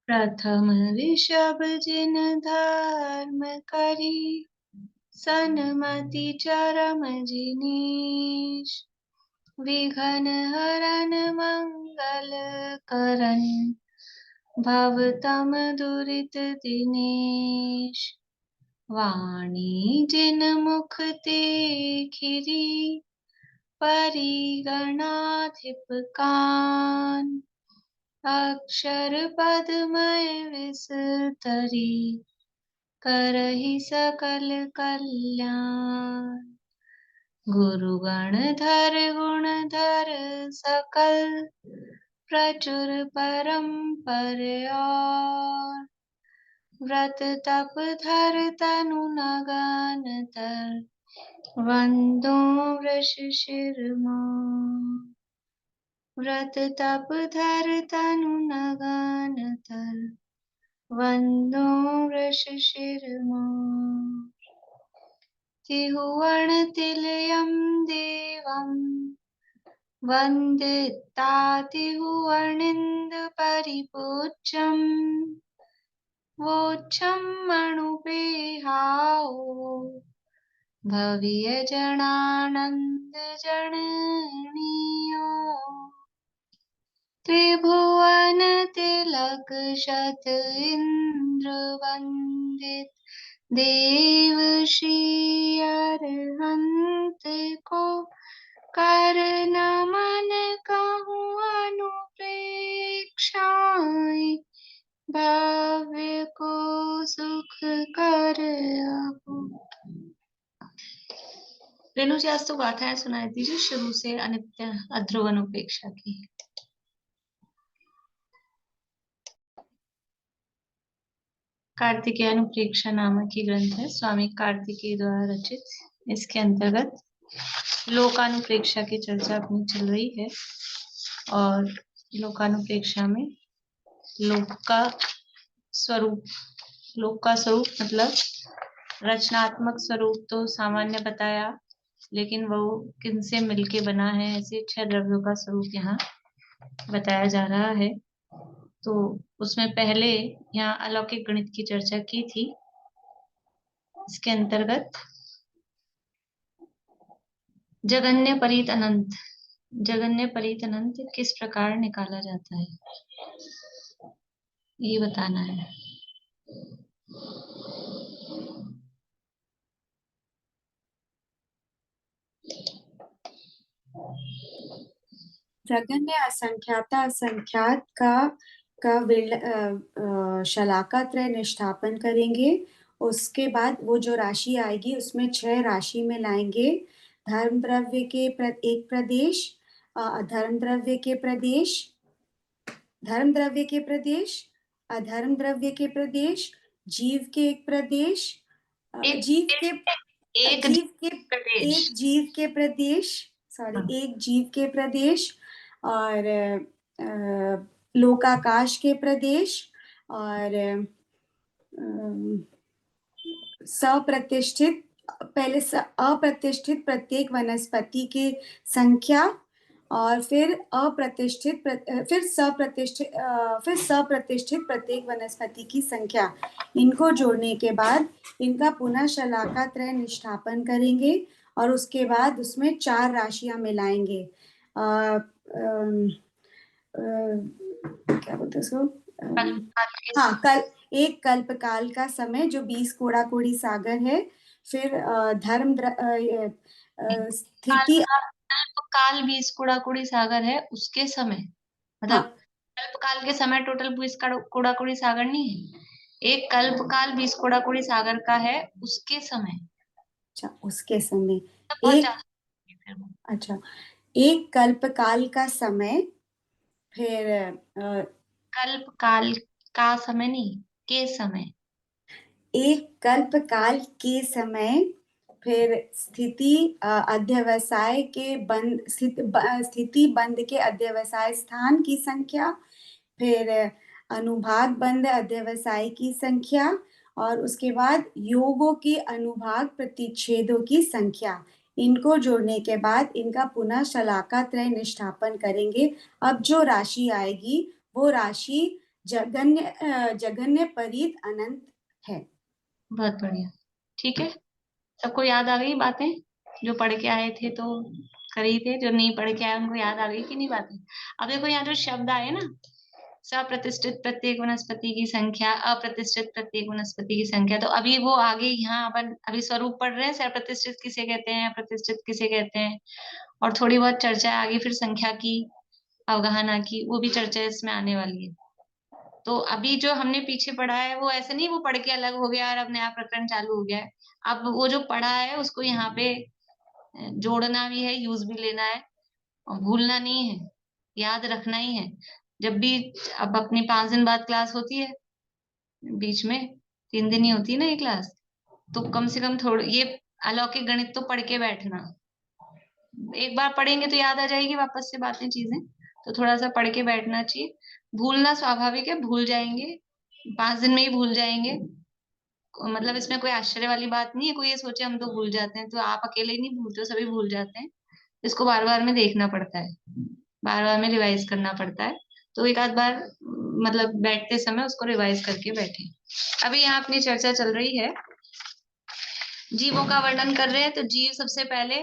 प्रथम ऋषभ जिन धर्म करी, सन्मति चरम जिनीश। विघ्न हरन मंगल करन, भवतम दुरित दिनेश। वाणी जिन मुख ते खिरी, परिगणाधिप कान। अक्षर पदमय विस्तरी, करहि सकल कल्याण। गुरु गणधर गुणधर सकल, प्रचुर परम्पर और। व्रत तप धर तनु नगन तर, वंदो वृष शिरमोर। व्रत तप धर तनु नगन तर, वंदो वृष शिरमोर। तिहुवन तिलयम देवम, वंदिता तिहुवनिंद परिपूज्यम। वोच्छम मणुपेहाओ, भव्य जनानंद जननीयो। त्रिभुवन तिलक शत इंद्र वंदित, देव श्री अरहंत को। कर नमन कहूँ अनुप्रेक्षाएं, भव्य को सुख कर आपो। रेणु जी, आज तो गाथाएं सुनाई दीजिए शुरू से अनित्य अध्रुव अनुपेक्षा की। कार्तिकेय अनुप्रेक्षा नामक की ग्रंथ है, स्वामी कार्तिकेय द्वारा रचित। इसके अंतर्गत लोकानुप्रेक्षा की चर्चा अपनी चल रही है और लोकानुप्रेक्षा में लोक का स्वरूप मतलब रचनात्मक स्वरूप तो सामान्य बताया, लेकिन वो किनसे मिलके बना है, ऐसे 6 द्रव्यों का स्वरूप यहाँ बताया जा रहा है। तो उसमें पहले यहाँ अलौकिक गणित की चर्चा की थी। इसके अंतर्गत जगन्य परीत अनंत किस प्रकार निकाला जाता है, ये बताना है। जगन्य असंख्याता असंख्यात का शलाका त्रय निष्ठापन करेंगे। उसके बाद वो जो राशि आएगी उसमें 6 राशि में लाएंगे। धर्म द्रव्य के एक प्रदेश, अधर्म द्रव्य के प्रदेश, धर्म द्रव्य के प्रदेश, अधर्म द्रव्य के प्रदेश, जीव के एक प्रदेश, एक जीव के प्रदेश और लोकाकाश के प्रदेश और सप्रतिष्ठित, पहले अप्रतिष्ठित प्रत्येक वनस्पति की संख्या और फिर सप्रतिष्ठित प्रत्येक वनस्पति की संख्या। इनको जोड़ने के बाद इनका पुनः शलाका त्रय निष्ठापन करेंगे और उसके बाद उसमें 4 राशियां मिलाएंगे। क्या बोलते उसको, एक कल्प काल का समय जो 20 कोड़ा कोड़ी सागर है। फिर धर्म स्थिति, कल्प काल 20 कोड़ा कोड़ी सागर है, उसके समय मतलब कल्प काल के समय टोटल 20 कोड़ा कोड़ी सागर नहीं है। एक कल्प काल 20 कोड़ा कोड़ी सागर का है, उसके समय। अच्छा, उसके समय एक कल्प काल का समय। फिर कल्प काल का समय नहीं, के समय। एक कल्प काल के समय। फिर स्थिति अध्यवसाय के बंद, स्थिति बंद के अध्यवसाय स्थान की संख्या। फिर अनुभाग बंद अध्यवसाय की संख्या और उसके बाद योगों की अनुभाग प्रतिच्छेदों की संख्या। इनको जोड़ने के बाद इनका पुनः शलाका त्रय निष्ठापन करेंगे। अब जो राशि आएगी वो राशि जगन्य परीत अनंत है। बहुत बढ़िया, ठीक है। सबको याद आ गई बातें? जो पढ़ के आए थे तो कर ही थे, जो नहीं पढ़ के आए उनको याद आ गई कि नहीं बातें? अब देखो यहाँ जो शब्द आए ना, सप्रतिष्ठित प्रत्येक वनस्पति की संख्या, अप्रतिष्ठित प्रत्येक वनस्पति की संख्या, तो अभी वो आगे यहाँ अपन अभी स्वरूप पढ़ रहे हैं, सप्रतिष्ठित किसे कहते हैं, अप्रतिष्ठित किसे कहते हैं, और थोड़ी बहुत चर्चा आगे फिर संख्या की, अवगाहना की, वो भी चर्चा इसमें आने वाली है। तो अभी जो हमने पीछे पढ़ा है वो ऐसे नहीं वो पढ़ के अलग हो गया और अब नया प्रकरण चालू हो गया है। अब वो जो पढ़ा है उसको यहाँ पे जोड़ना भी है, यूज भी लेना है, और भूलना नहीं है, याद रखना ही है। जब भी अब अपनी 5 दिन बाद क्लास होती है, बीच में 3 दिन ही होती है ना ये क्लास, तो कम से कम थोड़ा ये अलौकिक गणित तो पढ़ के बैठना। एक बार पढ़ेंगे तो याद आ जाएगी वापस से बातें, चीजें, तो थोड़ा सा पढ़ के बैठना चाहिए। भूलना स्वाभाविक है, भूल जाएंगे, 5 दिन में ही भूल जाएंगे, मतलब इसमें कोई आश्चर्य वाली बात नहीं है। कोई ये सोचे हम तो भूल जाते हैं, तो आप अकेले ही नहीं भूलते हो, सभी भूल जाते हैं। इसको बार बार में देखना पड़ता है, बार बार में रिवाइज करना पड़ता है। तो एक आध बार मतलब बैठते समय उसको रिवाइज करके बैठे। अभी यहाँ अपनी चर्चा चल रही है, जीवों का वर्णन कर रहे हैं। तो जीव सबसे पहले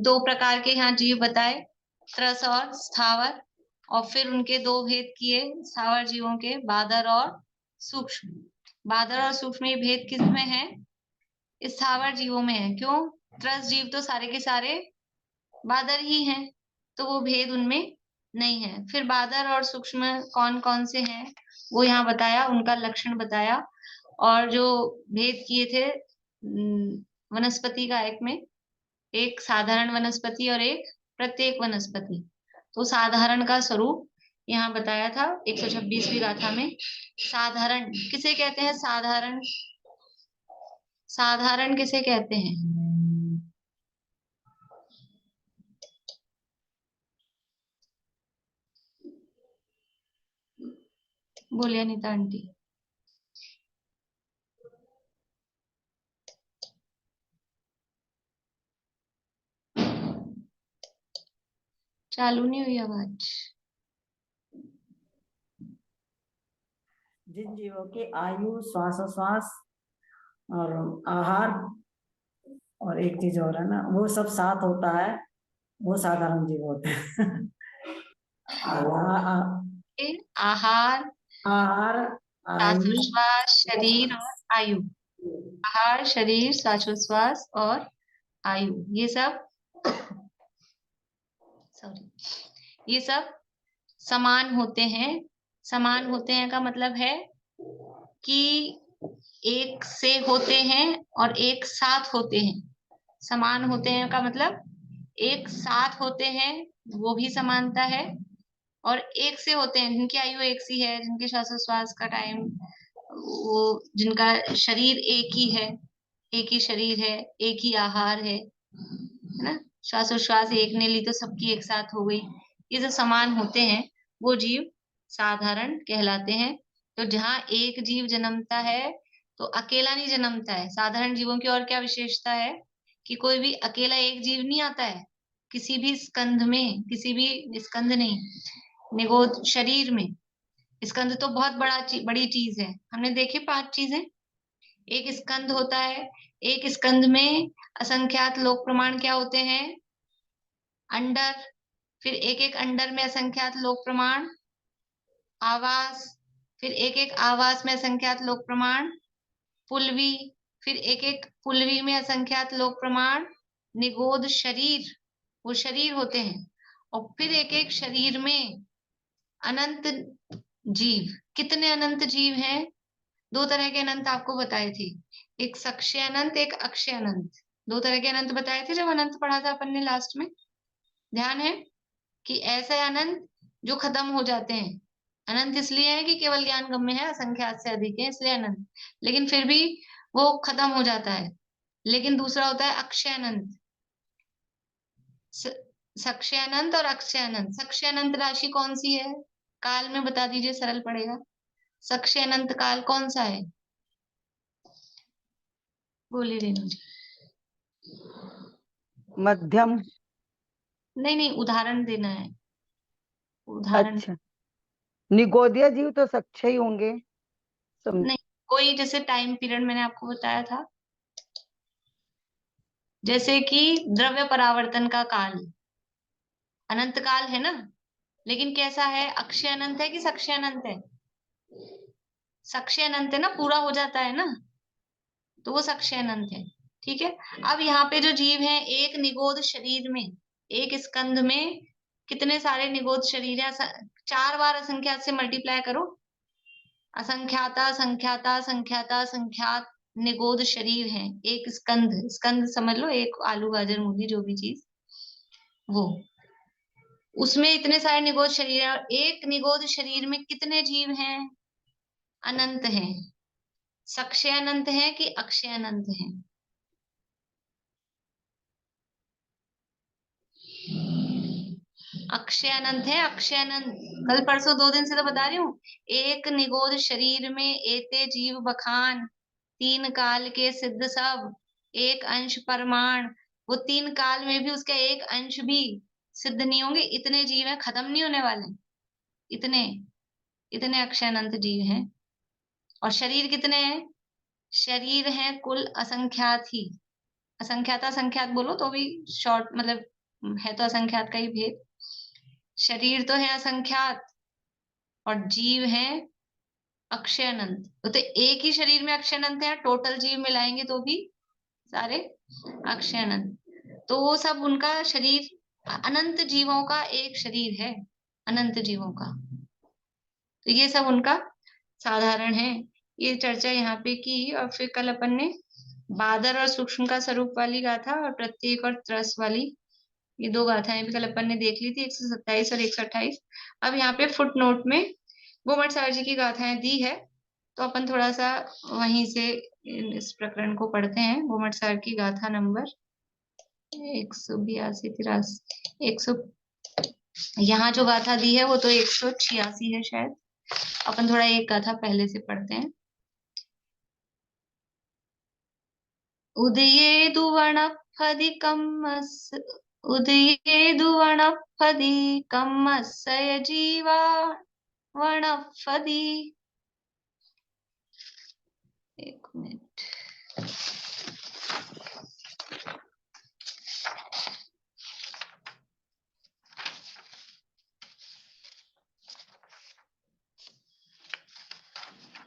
2 प्रकार के यहाँ जीव बताए, त्रस और स्थावर, और फिर उनके 2 भेद किए स्थावर जीवों के, बादर और सूक्ष्म। बादर और सूक्ष्म ये भेद किस में है? स्थावर जीवों में है। क्यों? त्रस जीव तो सारे के सारे बादर ही हैं, तो वो भेद उनमें नहीं है। फिर बादर और सूक्ष्म कौन कौन से हैं वो यहाँ बताया, उनका लक्षण बताया, और जो भेद किए थे वनस्पति का एक में, एक साधारण वनस्पति और एक प्रत्येक वनस्पति। तो साधारण का स्वरूप यहाँ बताया था 126वीं गाथा में। साधारण किसे कहते हैं? साधारण, साधारण किसे कहते हैं? बोलिए अनीता आंटी। चालू नहीं हुई आवाज। जिन जीवों की आयु, श्वासोश्वास और आहार और एक चीज और है ना, वो सब साथ होता है, वो साधारण जीव होते हैं। आहार, आहार, आयु, श्वासोच्छ्वास, शरीर और आयु। आहार, शरीर, श्वासोच्छ्वास और आयु, ये सब सॉरी, ये सब समान होते हैं। समान होते हैं का मतलब है कि एक से होते हैं और एक साथ होते हैं। समान होते हैं का मतलब एक साथ होते हैं, वो भी समानता है, और एक से होते हैं जिनकी आयु एक सी है, जिनके श्वासोच्छ्वास का टाइम, वो जिनका शरीर एक ही है, एक ही शरीर है, एक ही आहार है ना, श्वासोच्छ्वास एक ने ली तो सबकी एक साथ हो गई। ये जो समान होते हैं वो जीव साधारण कहलाते हैं। तो जहाँ एक जीव जन्मता है तो अकेला नहीं जन्मता है। साधारण जीवों की और क्या विशेषता है कि कोई भी अकेला एक जीव नहीं आता है किसी भी स्कंध में, किसी भी स्कंध नहीं, निगोद शरीर में। स्कंध तो बहुत बड़ी चीज है, हमने देखे 5 चीजें। एक स्कंध होता है, एक स्कंध में असंख्यात लोक प्रमाण क्या होते हैं? अंडर, फिर एक एक अंडर में असंख्यात लोक प्रमाण आवास, फिर एक एक आवास में असंख्यात लोक प्रमाण पुलवी, फिर एक एक पुलवी में असंख्यात लोक प्रमाण निगोद शरीर, वो शरीर होते हैं, और फिर एक एक शरीर में अनंत जीव। कितने अनंत जीव हैं? 2 तरह के अनंत आपको बताए थे, एक सक्ष्य अनंत, एक अक्षय अनंत। 2 तरह के अनंत बताए थे जब अनंत पढ़ा था अपन ने लास्ट में, ध्यान है? कि ऐसे अनंत जो खत्म हो जाते हैं। अनंत इसलिए है कि केवल ज्ञान गम्य है, असंख्यात से अधिक है, इसलिए अनंत, लेकिन फिर भी वो खत्म हो जाता है। लेकिन दूसरा होता है अक्षय अनंत, सक्ष्य अनंत और अक्षय अनंत। सक्ष्य अनंत राशि कौन सी है? काल में बता दीजिए, सरल पड़ेगा। सक्ष्य अनंत काल कौन सा है? बोलिए रेणु जी। मध्यम। नहीं नहीं, उदाहरण देना है, उदाहरण। अच्छा, निगोदिया जीव तो सक्ष ही होंगे। नहीं, कोई जैसे टाइम पीरियड मैंने आपको बताया था, जैसे कि द्रव्य परावर्तन का काल अनंत काल है ना, लेकिन कैसा है, अक्षय अनंत है कि सक्ष अनंत है? सक्ष अनंत है ना, पूरा हो जाता है ना, तो वो सक्ष अनंत है। ठीक है, अब यहाँ पे जो जीव हैं, एक निगोद शरीर में, एक स्कंध में कितने सारे निगोद शरीर है? 4 बार असंख्यात से मल्टीप्लाई करो, असंख्याता संख्याता संख्याता संख्यात निगोद शरीर है एक स्कंध। स्कंध समझ लो, एक आलू गाजर मूली जो भी चीज, वो उसमें इतने सारे निगोद शरीर है। और एक निगोद शरीर में कितने जीव हैं? अनंत हैं। सक्ष अनंत है कि अक्षय अनंत है? अक्षय अनंत है, अक्षय अनंत। कल परसों 2 दिन से तो बता रही हूँ, एक निगोद शरीर में एते जीव बखान, 3 काल के सिद्ध सब, एक अंश परमाण। वो 3 काल में भी उसका एक अंश भी सिद्ध नहीं होंगे, इतने जीव हैं, खत्म नहीं होने वाले। इतने इतने अक्षय अनंत जीव हैं। और शरीर कितने हैं? शरीर हैं कुल असंख्यात ही। असंख्याता संख्यात बोलो तो भी शॉर्ट, मतलब है तो असंख्यात का ही भेद। शरीर तो है असंख्यात और जीव है अक्षय अनंत। तो एक ही शरीर में अक्षय अनंत है, टोटल जीव मिलाएंगे तो भी सारे अक्षय अनंत। तो वो सब उनका शरीर, अनंत जीवों का एक शरीर है, अनंत जीवों का। तो ये सब उनका साधारण है। ये चर्चा यहाँ पे की। और फिर कल अपन ने बादर और सूक्ष्म का स्वरूप वाली गाथा और प्रत्येक और त्रस वाली, ये 2 गाथाएं भी कल अपन ने देख ली थी, 127 और 128। अब यहाँ पे फुट नोट में गोमट सार जी की गाथाएं दी है, तो अपन थोड़ा सा वहीं से इस प्रकरण को पढ़ते हैं। गोमट सार की गाथा नंबर 182 83 100, यहाँ जो गाथा दी है वो तो 186 है शायद। अपन थोड़ा एक गाथा पहले से पढ़ते हैं। उदयेदुवणफदिकमस्य जीवा वणफदि। एक मिनट।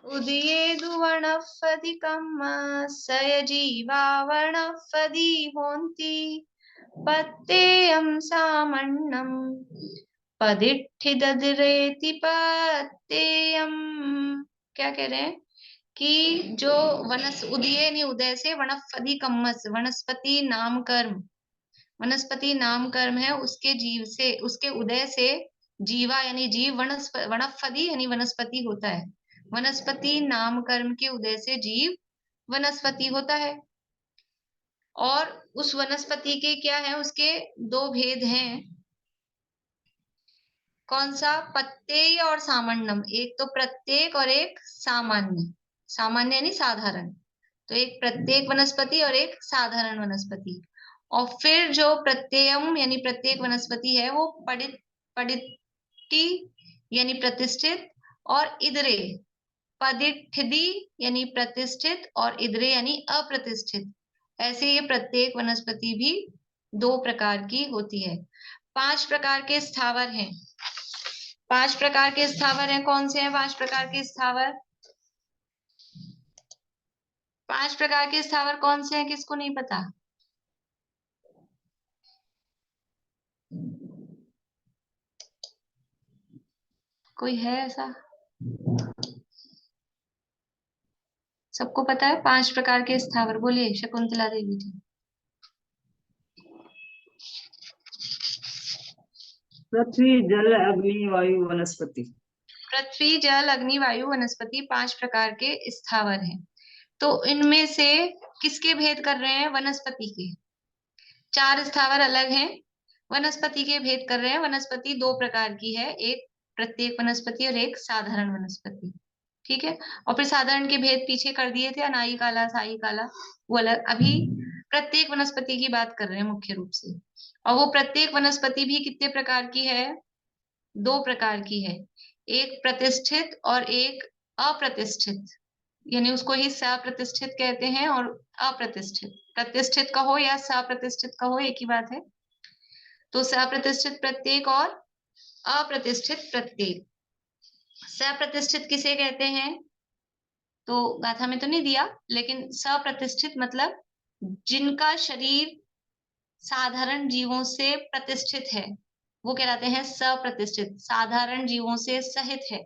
उदयेदुवणफदिकमस्य जीवा वणफदि होन्ति पत्तेयं सामन्नं पदिट्ठिदद्रेति पत्तेयम। क्या कह रहे हैं कि जो उदय नहीं, उदय से वनस्पति कम्मस, वनस्पति नाम कर्म, वनस्पति नाम कर्म है उसके जीव से, उसके उदय से जीवा यानी जीव, वनस्पति यानी वनस्पति होता है। वनस्पति नाम कर्म के उदय से जीव वनस्पति होता है। और उस वनस्पति के क्या है, उसके 2 भेद हैं। कौन सा? पत्तेय और सामान्यम। एक तो प्रत्येक और एक सामान्य। सामान्य यानी साधारण, तो एक प्रत्येक वनस्पति और एक साधारण वनस्पति। और फिर जो प्रत्ययम यानी प्रत्येक वनस्पति है वो पदिट्टि यानी प्रतिष्ठित, और इदरे पदिट्ठिदी यानी प्रतिष्ठित, और इदरे यानी अप्रतिष्ठित। ऐसे ये प्रत्येक वनस्पति भी 2 प्रकार की होती है। 5 प्रकार के स्थावर हैं। 5 प्रकार के स्थावर हैं। कौन से हैं 5 प्रकार के स्थावर? 5 प्रकार के स्थावर कौन से हैं, किसको नहीं पता? कोई है ऐसा? सबको पता है 5 प्रकार के स्थावर? बोलिए शकुंतला देवी जी। पृथ्वी जल अग्नि वायु वनस्पति। पृथ्वी जल अग्नि वायु वनस्पति 5 प्रकार के स्थावर हैं। तो इनमें से किसके भेद कर रहे हैं? वनस्पति के। 4 स्थावर अलग हैं, वनस्पति के भेद कर रहे हैं। वनस्पति 2 प्रकार की है, एक प्रत्येक वनस्पति और एक साधारण वनस्पति। ठीक है। और फिर साधारण के भेद पीछे कर दिए थे, अनाई काला साई काला, वो अलग। अभी प्रत्येक वनस्पति की बात कर रहे हैं मुख्य रूप से। और वो प्रत्येक वनस्पति भी कितने प्रकार की है? 2 प्रकार की है। एक प्रतिष्ठित और एक अप्रतिष्ठित, यानी उसको ही सप्रतिष्ठित कहते हैं और अप्रतिष्ठित, प्रतिष्ठित कहो या सप्रतिष्ठित कहो एक ही बात है। तो सप्रतिष्ठित प्रत्येक और अप्रतिष्ठित प्रत्येक। सप्रतिष्ठित किसे कहते हैं तो गाथा में तो नहीं दिया, लेकिन सप्रतिष्ठित मतलब जिनका शरीर साधारण जीवों से प्रतिष्ठित है वो कहलाते हैं सप्रतिष्ठित, साधारण जीवों से सहित है।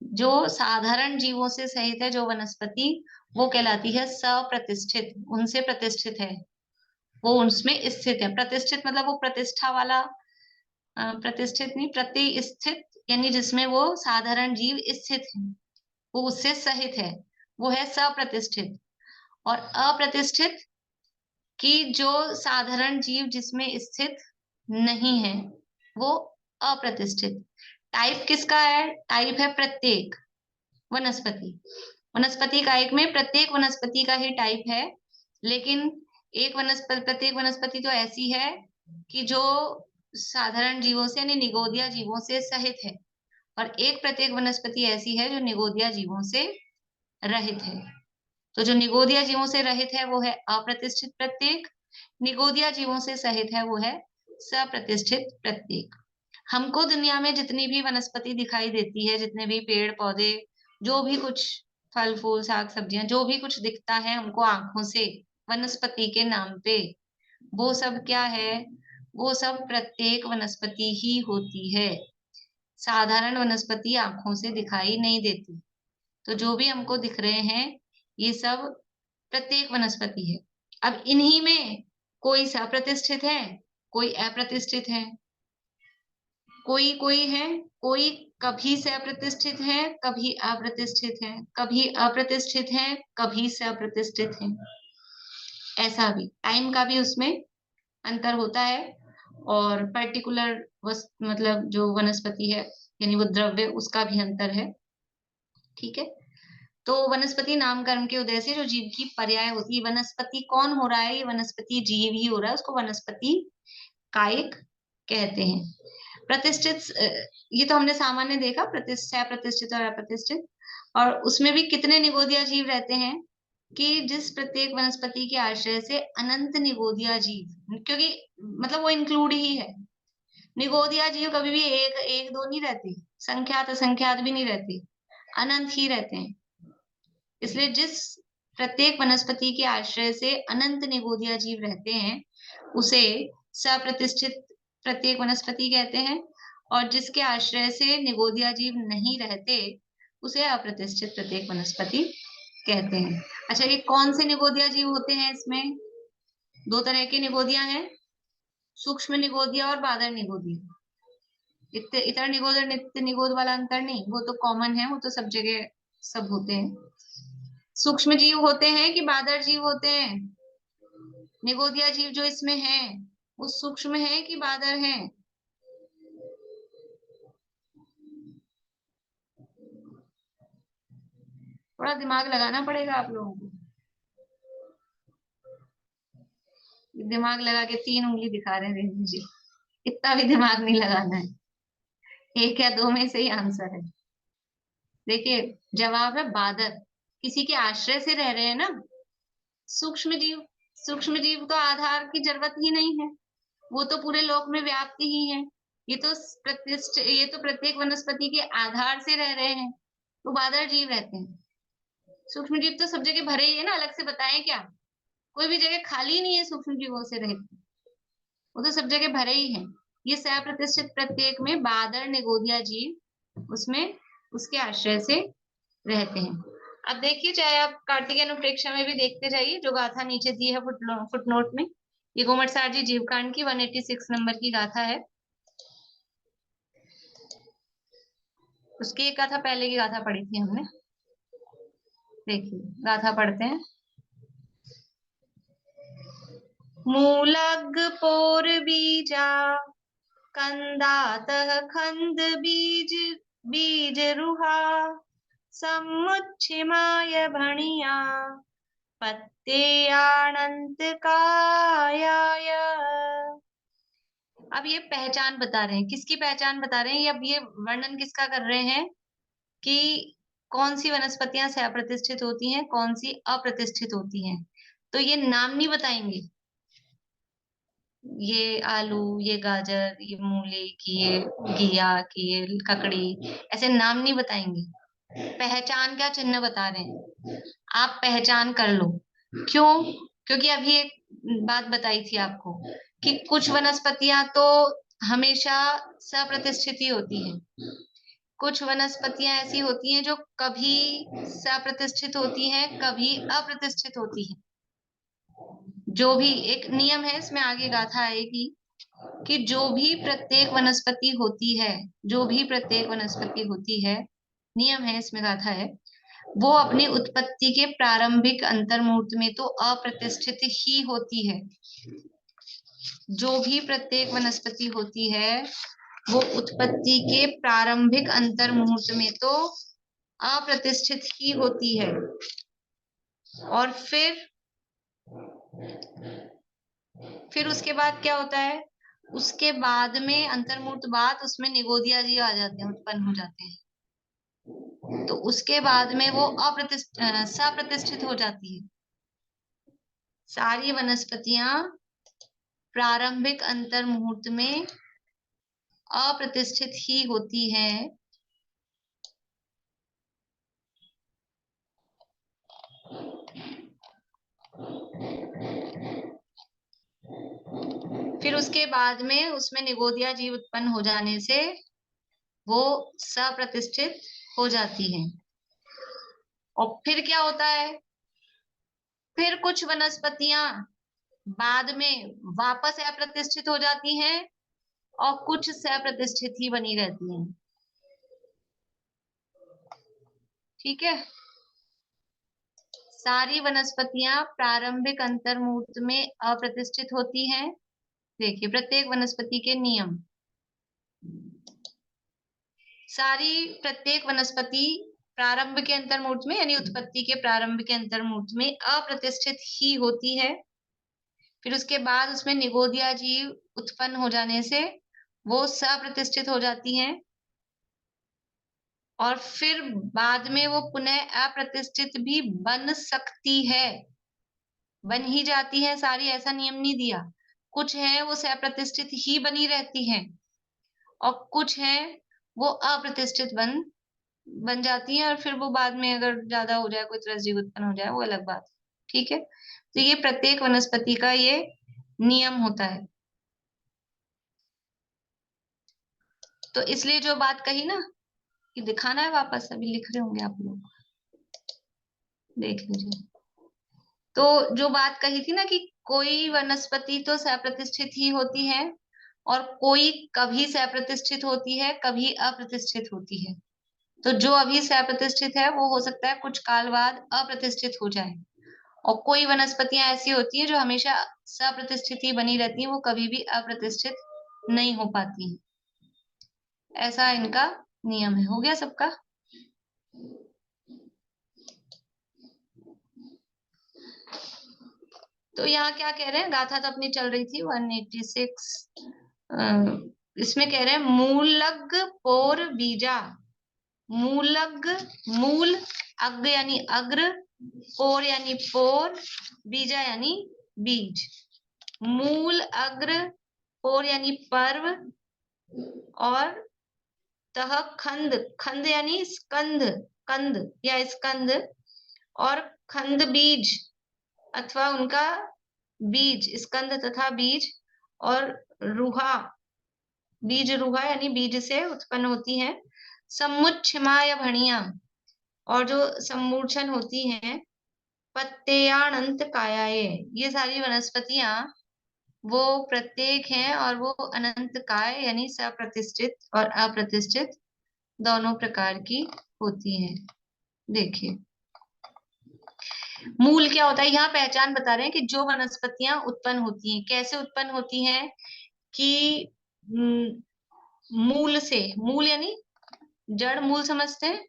जो साधारण जीवों से सहित है जो वनस्पति, वो कहलाती है सप्रतिष्ठित, उनसे प्रतिष्ठित है, वो उसमें स्थित है। प्रतिष्ठित मतलब वो प्रतिष्ठा वाला, प्रतिष्ठित नहीं, प्रतिष्ठित यानी जिसमें वो साधारण जीव स्थित है, वो उससे सहित है, वो है सप्रतिष्ठित। और अप्रतिष्ठित कि जो साधारण जीव जिसमें स्थित नहीं है वो अप्रतिष्ठित। टाइप किसका है? टाइप है प्रत्येक वनस्पति। वनस्पति कायिक में प्रत्येक वनस्पति का ही टाइप है, लेकिन एक वनस्पति, प्रत्येक वनस्पति तो ऐसी है कि जो साधारण जीवों से यानी निगोदिया जीवों से सहित है, और एक प्रत्येक वनस्पति ऐसी है जो निगोदिया जीवों से रहित है। तो जो निगोदिया जीवों से रहित है वो है अप्रतिष्ठित प्रत्येक, निगोदिया जीवों से सहित है वो है सप्रतिष्ठित प्रत्येक। हमको दुनिया में जितनी भी वनस्पति दिखाई देती है, जितने भी पेड़ पौधे, जो भी कुछ फल फूल साग सब्जियां, जो भी कुछ दिखता है हमको आंखों से वनस्पति के नाम पे, वो सब क्या है? वो सब प्रत्येक वनस्पति ही होती है। साधारण वनस्पति आंखों से दिखाई नहीं देती। तो जो भी हमको दिख रहे हैं ये सब प्रत्येक वनस्पति है। अब इन्हीं में कोई सप्रतिष्ठित है, कोई अप्रतिष्ठित है, कोई कोई है, कोई कभी सप्रतिष्ठित है कभी अप्रतिष्ठित है, कभी अप्रतिष्ठित है कभी सप्रतिष्ठित है। ऐसा भी टाइम का भी उसमें अंतर होता है, और पर्टिकुलर मतलब जो वनस्पति है यानी वो द्रव्य, उसका भी अंतर है। ठीक है, तो वनस्पति नामकरण के उदय से जो जीव की पर्याय होती है, वनस्पति कौन हो रहा है? ये वनस्पति जीव ही हो रहा है, उसको वनस्पति कायिक कहते हैं। प्रतिष्ठित, ये तो हमने सामान्य देखा, प्रतिष्ठित और अप्रतिष्ठित। और उसमें भी कितने निगोदिया जीव रहते हैं कि जिस प्रत्येक वनस्पति के आश्रय से अनंत निगोदिया जीव, क्योंकि मतलब वो इंक्लूड ही है। निगोदिया जीव कभी भी एक एक दो नहीं रहते, संख्यात असंख्यात भी नहीं रहते, अनंत ही रहते हैं। इसलिए जिस प्रत्येक वनस्पति के आश्रय से अनंत निगोदिया जीव रहते हैं उसे सप्रतिष्ठित प्रत्येक वनस्पति कहते हैं, और जिसके आश्रय से निगोदिया जीव नहीं रहते उसे अप्रतिष्ठित प्रत्येक वनस्पति कहते हैं। अच्छा, ये कौन से निगोदिया जीव होते हैं? इसमें दो तरह के निगोदिया हैं, सूक्ष्म निगोदिया और बादर निगोदिया। इतर निगोद और नित्य निगोद वाला अंतर नहीं, वो तो कॉमन है, वो तो सब जगह सब होते हैं। सूक्ष्म जीव होते हैं कि बादर जीव होते हैं? निगोदिया जीव जो इसमें है वो सूक्ष्म है कि बादर है? थोड़ा दिमाग लगाना पड़ेगा आप लोगों को। दिमाग लगा के 3 उंगली दिखा रहे हैं रेणु जी, इतना भी दिमाग नहीं लगाना है, 1 या 2 में से ही आंसर है। देखिए जवाब है बादर, किसी के आश्रय से रह रहे हैं ना। सूक्ष्म जीव, सूक्ष्म जीव तो आधार की जरूरत ही नहीं है, वो तो पूरे लोक में व्याप्त ही है। ये तो प्रत्येक वनस्पति के आधार से रह रहे हैं, तो बादर जीव रहते हैं। सूक्ष्म जीव तो सब जगह भरे ही है ना, अलग से बताएं क्या? कोई भी जगह खाली नहीं है सूक्ष्म जीवों से रहित, वो तो सब जगह भरे ही है। ये सप्रतिष्ठित प्रत्येक में बादर निगोदिया जीव उसमें उसके आश्रय से रहते हैं। अब देखिए, चाहे आप कार्तिकेय अनुप्रेक्षा में भी देखते जाइए, जो गाथा नीचे दी है फुटनोट में, ये गोमटसार जी जीवकांड की 186 नंबर की गाथा है। उसकी एक गाथा पहले की गाथा पढ़ी थी हमने, देखिए गाथा पढ़ते हैं। मूलग पोर बीजा कंदातः खंद बीज बीज रुहा समुच्छिमाय भणिया पत्ते अनंत कायाय। अब ये पहचान बता रहे हैं, किसकी पहचान बता रहे हैं, अब ये वर्णन किसका कर रहे हैं कि कौन सी वनस्पतियां सह-प्रतिष्ठित होती हैं, कौन सी अप्रतिष्ठित होती हैं। तो ये नाम नहीं बताएंगे, ये आलू, ये गाजर, ये मूली की, ये घिया की, ये ककड़ी, ऐसे नाम नहीं बताएंगे। पहचान का चिन्ह बता रहे हैं, आप पहचान कर लो। क्यों? क्योंकि अभी एक बात बताई थी आपको कि कुछ वनस्पतियां तो हमेशा सप्रतिष्ठित ही होती हैं, कुछ वनस्पतियां ऐसी होती हैं जो कभी सप्रतिष्ठित होती हैं, कभी अप्रतिष्ठित होती हैं। जो भी एक नियम है, इसमें आगे गाथा आएगी कि जो भी प्रत्येक वनस्पति होती है, जो भी प्रत्येक वनस्पति होती है, नियम है इसमें, गाथा है, वो अपनी उत्पत्ति के प्रारंभिक अंतर्मुहूर्त में तो अप्रतिष्ठित ही होती है। जो भी प्रत्येक वनस्पति होती है वो उत्पत्ति के प्रारंभिक अंतर्मुहूर्त में तो अप्रतिष्ठित ही होती है। और फिर उसके बाद क्या होता है, उसके बाद में अंतर्मुहूर्त बाद उसमें निगोदिया जीव आ जाते हैं, उत्पन्न हो जाते हैं। तो उसके बाद में वो सप्रतिष्ठित हो जाती है। सारी वनस्पतियां प्रारंभिक अंतर्मुहूर्त में अप्रतिष्ठित ही होती हैं। फिर उसके बाद में उसमें निगोदिया जीव उत्पन्न हो जाने से वो सप्रतिष्ठित हो जाती हैं। और फिर क्या होता है, फिर कुछ वनस्पतियां बाद में वापस अप्रतिष्ठित हो जाती हैं और कुछ सप्रतिष्ठित ही बनी रहती हैं। ठीक है, सारी वनस्पतियां प्रारंभिक अंतर्मुहूर्त में अप्रतिष्ठित होती हैं। देखिए प्रत्येक वनस्पति के नियम, प्रत्येक वनस्पति प्रारंभ के अंतर्मुहूर्त में यानी उत्पत्ति के प्रारंभ के अंतर्मुहूर्त में अप्रतिष्ठित ही होती है। फिर उसके बाद उसमें निगोदिया जीव उत्पन्न हो जाने से वो सप्रतिष्ठित हो जाती हैं और फिर बाद में वो पुनः अप्रतिष्ठित भी बन सकती है, बन ही जाती है सारी, ऐसा नियम नहीं दिया। कुछ है वो सप्रतिष्ठित ही बनी रहती हैं और कुछ है वो अप्रतिष्ठित बन जाती हैं और फिर वो बाद में अगर ज्यादा हो जाए, कोई त्रस जीव उत्पन्न हो जाए, वो अलग बात। ठीक है, तो ये प्रत्येक वनस्पति का ये नियम होता है। तो इसलिए जो बात कही ना कि दिखाना है, वापस अभी लिख रहे होंगे आप लोग, देख लीजिए। तो जो बात कही थी ना कि कोई वनस्पति तो सप्रतिष्ठित ही होती है और कोई कभी सप्रतिष्ठित होती है, कभी अप्रतिष्ठित होती है। तो जो अभी सप्रतिष्ठित है वो हो सकता है कुछ काल बाद अप्रतिष्ठित हो जाए, और कोई वनस्पतियां ऐसी होती हैं जो हमेशा सप्रतिष्ठित ही बनी रहती हैं, वो कभी भी अप्रतिष्ठित नहीं हो पाती हैं। ऐसा इनका नियम है। हो गया सबका? तो यहाँ क्या कह रहे हैं, गाथा तो अपनी चल रही थी 186। इसमें कह रहे हैं मूलग पोर बीजा। मूलग, मूल, अग्र यानी अग्र, पोर यानी पोर, बीजा यानी बीज। मूल, अग्र, पोर यानी पर्व, और तह खंड, खंड यानी स्कंद, कंद या स्कंद, और खंड बीज अथवा उनका बीज, स्कंद तथा बीज, और रुहा, बीज रुहा यानी बीज से उत्पन्न होती है। समुच्छिमा या भणिया, और जो सम्मूर्छन होती हैं। पत्तेयानंत कायाए, ये सारी वनस्पतियां वो प्रत्येक हैं और वो अनंत काय यानी सप्रतिष्ठित और अप्रतिष्ठित दोनों प्रकार की होती हैं। देखिए मूल क्या होता है, यहाँ पहचान बता रहे हैं कि जो वनस्पतियां उत्पन्न होती हैं, कैसे उत्पन्न होती हैं कि मूल से, मूल यानी जड़, मूल समझते हैं,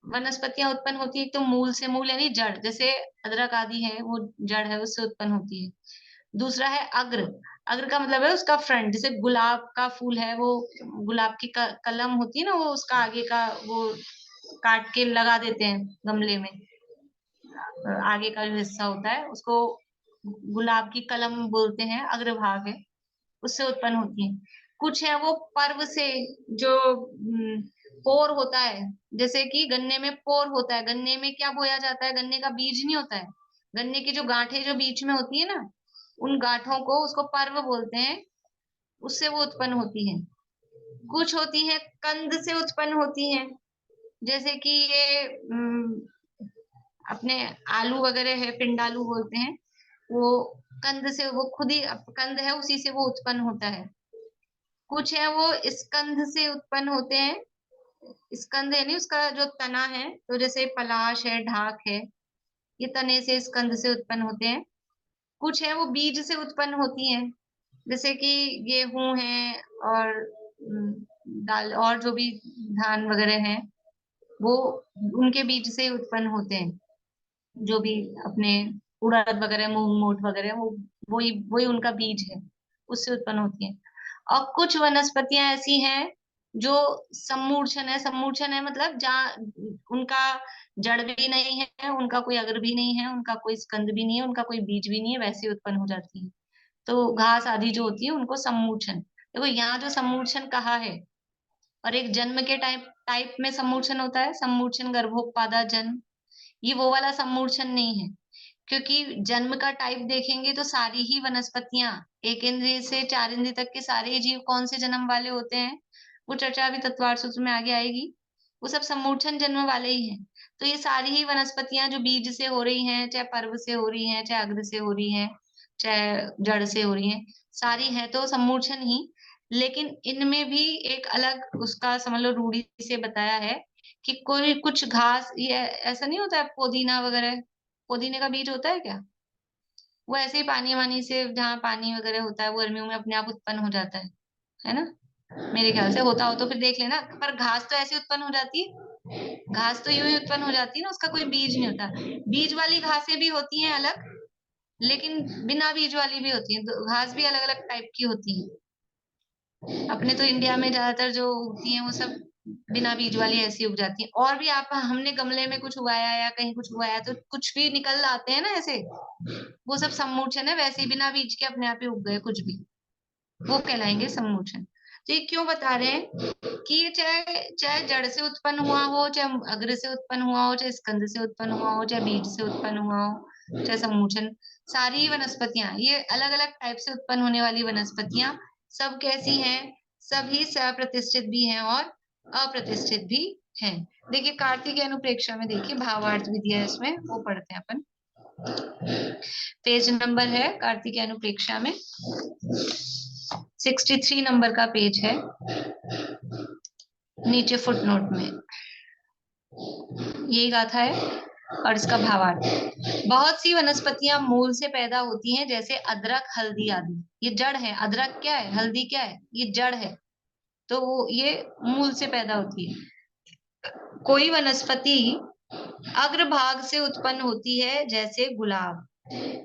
वनस्पतियां उत्पन्न होती है तो मूल से, मूल यानी जड़, जैसे अदरक आदि है वो जड़ है, उससे उत्पन्न होती है। दूसरा है अग्र, अग्र का मतलब है उसका फ्रंट, जैसे गुलाब का फूल है, वो गुलाब की कलम होती है ना, वो उसका आगे का वो काट के लगा देते हैं गमले में, आगे का जो हिस्सा होता है उसको गुलाब की कलम बोलते हैं, अग्रभाग है, उससे उत्पन्न होती है। कुछ है वो पर्व से, जो पोर होता है, जैसे कि गन्ने में पोर होता है, गन्ने में क्या बोया जाता है, गन्ने का बीज नहीं होता है, गन्ने की जो गांठें जो बीच में होती है ना, उन गांठों को उसको पर्व बोलते हैं, उससे वो उत्पन्न होती है। कुछ होती है कंद से उत्पन्न होती है, जैसे कि ये अपने आलू वगैरह है, पिंडालू बोलते हैं, वो कंद से, वो खुद ही कंद है, उसी से वो उत्पन्न होता है। कुछ है वो स्कंद से उत्पन्न होते हैं, स्कंद यानी उसका जो तना है, तो जैसे पलाश है, ढाक है, ये तने से स्कंद से उत्पन्न होते हैं। कुछ है वो बीज से उत्पन्न होती हैं, जैसे कि गेहूं है और दाल और जो भी धान वगैरह हैं, वो उनके बीज से उत्पन्न होते हैं। जो भी अपने उड़द वगैरह, मूंग मोठ वगैरह, वो वही वही उनका बीज है, उससे उत्पन्न होती है। और कुछ वनस्पतियां ऐसी हैं जो सम्मूर्छन है, सम्मूर्छन है मतलब जहाँ उनका जड़ भी नहीं है, उनका कोई अग्र भी नहीं है, उनका कोई स्कंद भी नहीं है, उनका कोई बीज भी नहीं है, वैसे ही उत्पन्न हो जाती है। तो घास आदि जो होती है उनको सम्मूर्छन, देखो यहाँ जो सम्मूर्छन कहा है, और एक जन्म के टाइप टाइप में सम्मूर्छन होता है, सम्मूर्छन गर्भोत्पादा जन्म, ये वो वाला सम्मूर्छन नहीं है। क्योंकि जन्म का टाइप देखेंगे तो सारी ही वनस्पतियां, एक इंद्रिय से चार इंद्रिय तक के सारे ही जीव कौन से जन्म वाले होते हैं, वो चर्चा अभी तत्वार्थ सूत्र में आगे आएगी, वो सब सम्मूर्छन जन्म वाले ही हैं। तो ये सारी ही वनस्पतियां जो बीज से हो रही हैं, चाहे पर्व से हो रही हैं, चाहे अग्र से हो रही हैं, चाहे जड़ से हो रही हैं, सारी है तो सम्मूर्छन ही। लेकिन इनमें भी एक अलग उसका समझ लो रूढ़ी से बताया है कि कोई कुछ घास, ये ऐसा नहीं होता है पुदीना वगैरह, पुदीने का बीज होता है क्या, वो ऐसे ही पानी वानी से, जहाँ पानी वगैरह होता है, वो गर्मियों में अपने आप उत्पन्न हो जाता है ना, मेरे ख्याल से होता हो तो फिर देख लेना। पर घास तो ऐसे उत्पन्न हो जाती है, घास तो यूं ही उत्पन्न हो जाती है ना, उसका कोई बीज नहीं होता। बीज वाली घासें भी होती हैं अलग, लेकिन बिना बीज वाली भी होती है, तो घास भी अलग अलग टाइप की होती है। अपने तो इंडिया में ज्यादातर जो उगती हैं वो सब बिना बीज वाली ऐसी उग जाती है। और भी आप, हमने गमले में कुछ उगाया या कहीं कुछ उगाया तो कुछ भी निकल आते हैं ना ऐसे, वो सब सम्मूर्छन है, वैसे ही बिना बीज के अपने आप ही उग गए कुछ भी, वो कहलाएंगे सम्मूर्छन। तो ये क्यों बता रहे हैं कि ये चाहे चाहे जड़ से उत्पन्न हुआ हो, चाहे अग्र से उत्पन्न हुआ हो, चाहे स्कंद से उत्पन्न हुआ हो, चाहे बीज से उत्पन्न हुआ हो, चाहे सम्मूर्छन, सारी वनस्पतियां, ये अलग अलग टाइप से उत्पन्न होने वाली वनस्पतियां सब कैसी हैं, सभी सप्रतिष्ठित भी हैं और अप्रतिष्ठित भी हैं। देखिए कार्तिक अनुप्रेक्षा में देखिए भावार्थ भी दिया है इसमें, वो पढ़ते हैं अपन। पेज नंबर है कार्तिक अनुप्रेक्षा में 63 नंबर का पेज है, नीचे फुटनोट में यही गाथा है और इसका भावार्थ। बहुत सी वनस्पतियां मूल से पैदा होती हैं, जैसे अदरक, हल्दी आदि। ये जड़ है, अदरक क्या है, हल्दी क्या है, ये जड़ है, तो ये मूल से पैदा होती है। कोई वनस्पति अग्रभाग से उत्पन्न होती है, जैसे गुलाब।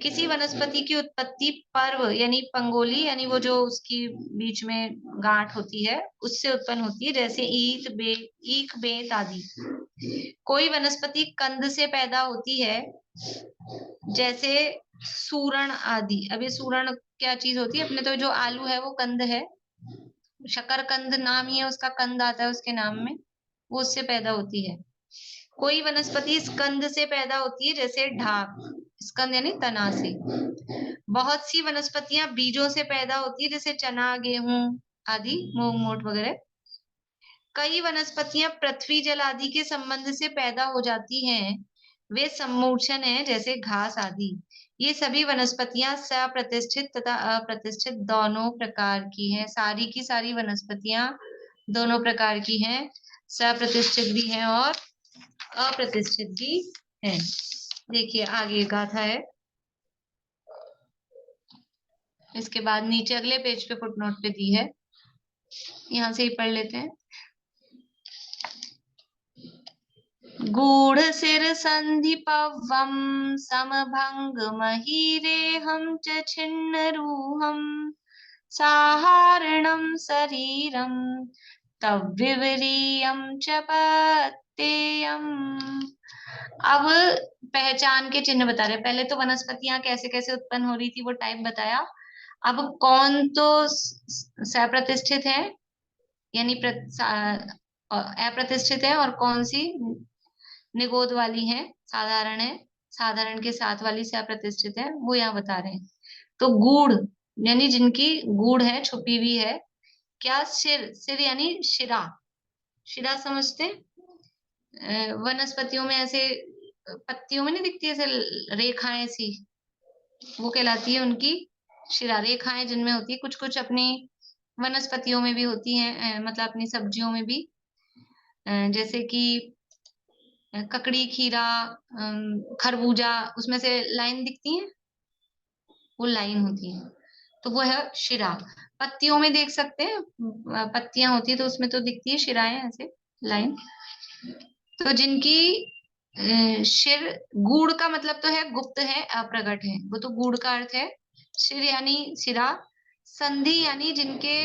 किसी वनस्पति की उत्पत्ति पर्व यानी पंगोली, यानी वो जो उसकी बीच में गांठ होती है, उससे उत्पन्न होती है, जैसे ईख, बेत आदि। कोई वनस्पति कंद से पैदा होती है, जैसे सूरण आदि। अब ये सूरण क्या चीज होती है, अपने तो जो आलू है वो कंद है, शकरकंद नाम ही है उसका, कंद आता है उसके नाम में, वो उससे पैदा होती है। कोई वनस्पति स्कंद से पैदा होती है, जैसे ढाक, स्कंद यानी तना से। बहुत सी वनस्पतियां बीजों से पैदा होती है, जैसे चना, गेहूं आदि, मूंग मोठ वगैरह। कई वनस्पतियां पृथ्वी जल आदि के संबंध से पैदा हो जाती हैं, वे सम्मूर्छन है, जैसे घास आदि। ये सभी वनस्पतियां सप्रतिष्ठित तथा अप्रतिष्ठित दोनों प्रकार की हैं। सारी की सारी वनस्पतियां दोनों प्रकार की हैं, सप्रतिष्ठित भी हैं और अप्रतिष्ठित भी हैं। देखिए आगे गाथा है, इसके बाद नीचे अगले पेज पे फुटनोट पे दी है, यहां से ही पढ़ लेते हैं। गूढ़ सिर संधि पवम समभंग महीरेहं च छिन्न रूहम साहारणं शरीरं तद्विवरीयं च पत्येयम्। अब पहचान के चिन्ह बता रहे हैं। पहले तो वनस्पतियां कैसे कैसे उत्पन्न हो रही थी वो टाइप बताया। अब कौन तो सप्रतिष्ठित है यानी अप्रतिष्ठित है और कौन सी निगोद वाली है, साधारण है, साधारण के साथ वाली से अप्रतिष्ठित है, वो यहाँ बता रहे हैं। तो गूढ़ यानी जिनकी गूढ़ है, छुपी हुई है। क्या? सिर, सिर यानी शिरा, शिरा समझते हैं? वनस्पतियों में ऐसे पत्तियों में नहीं दिखती ऐसे रेखाएं सी, वो कहलाती है उनकी शिरा। रेखाएं जिनमें होती है, कुछ कुछ अपनी वनस्पतियों में भी होती हैं, मतलब अपनी सब्जियों में भी, जैसे कि ककड़ी, खीरा, खरबूजा, उसमें से लाइन दिखती है, वो लाइन होती है, तो वो है शिरा। पत्तियों में देख सकते हैं, पत्तियां होती है तो उसमें तो दिखती है शिराएं ऐसे लाइन। तो जिनकी शिर, गूढ़ का मतलब तो है गुप्त है, अप्रगट है, वो तो गूढ़ का अर्थ है। शिर यानी सिरा, संधि यानी जिनके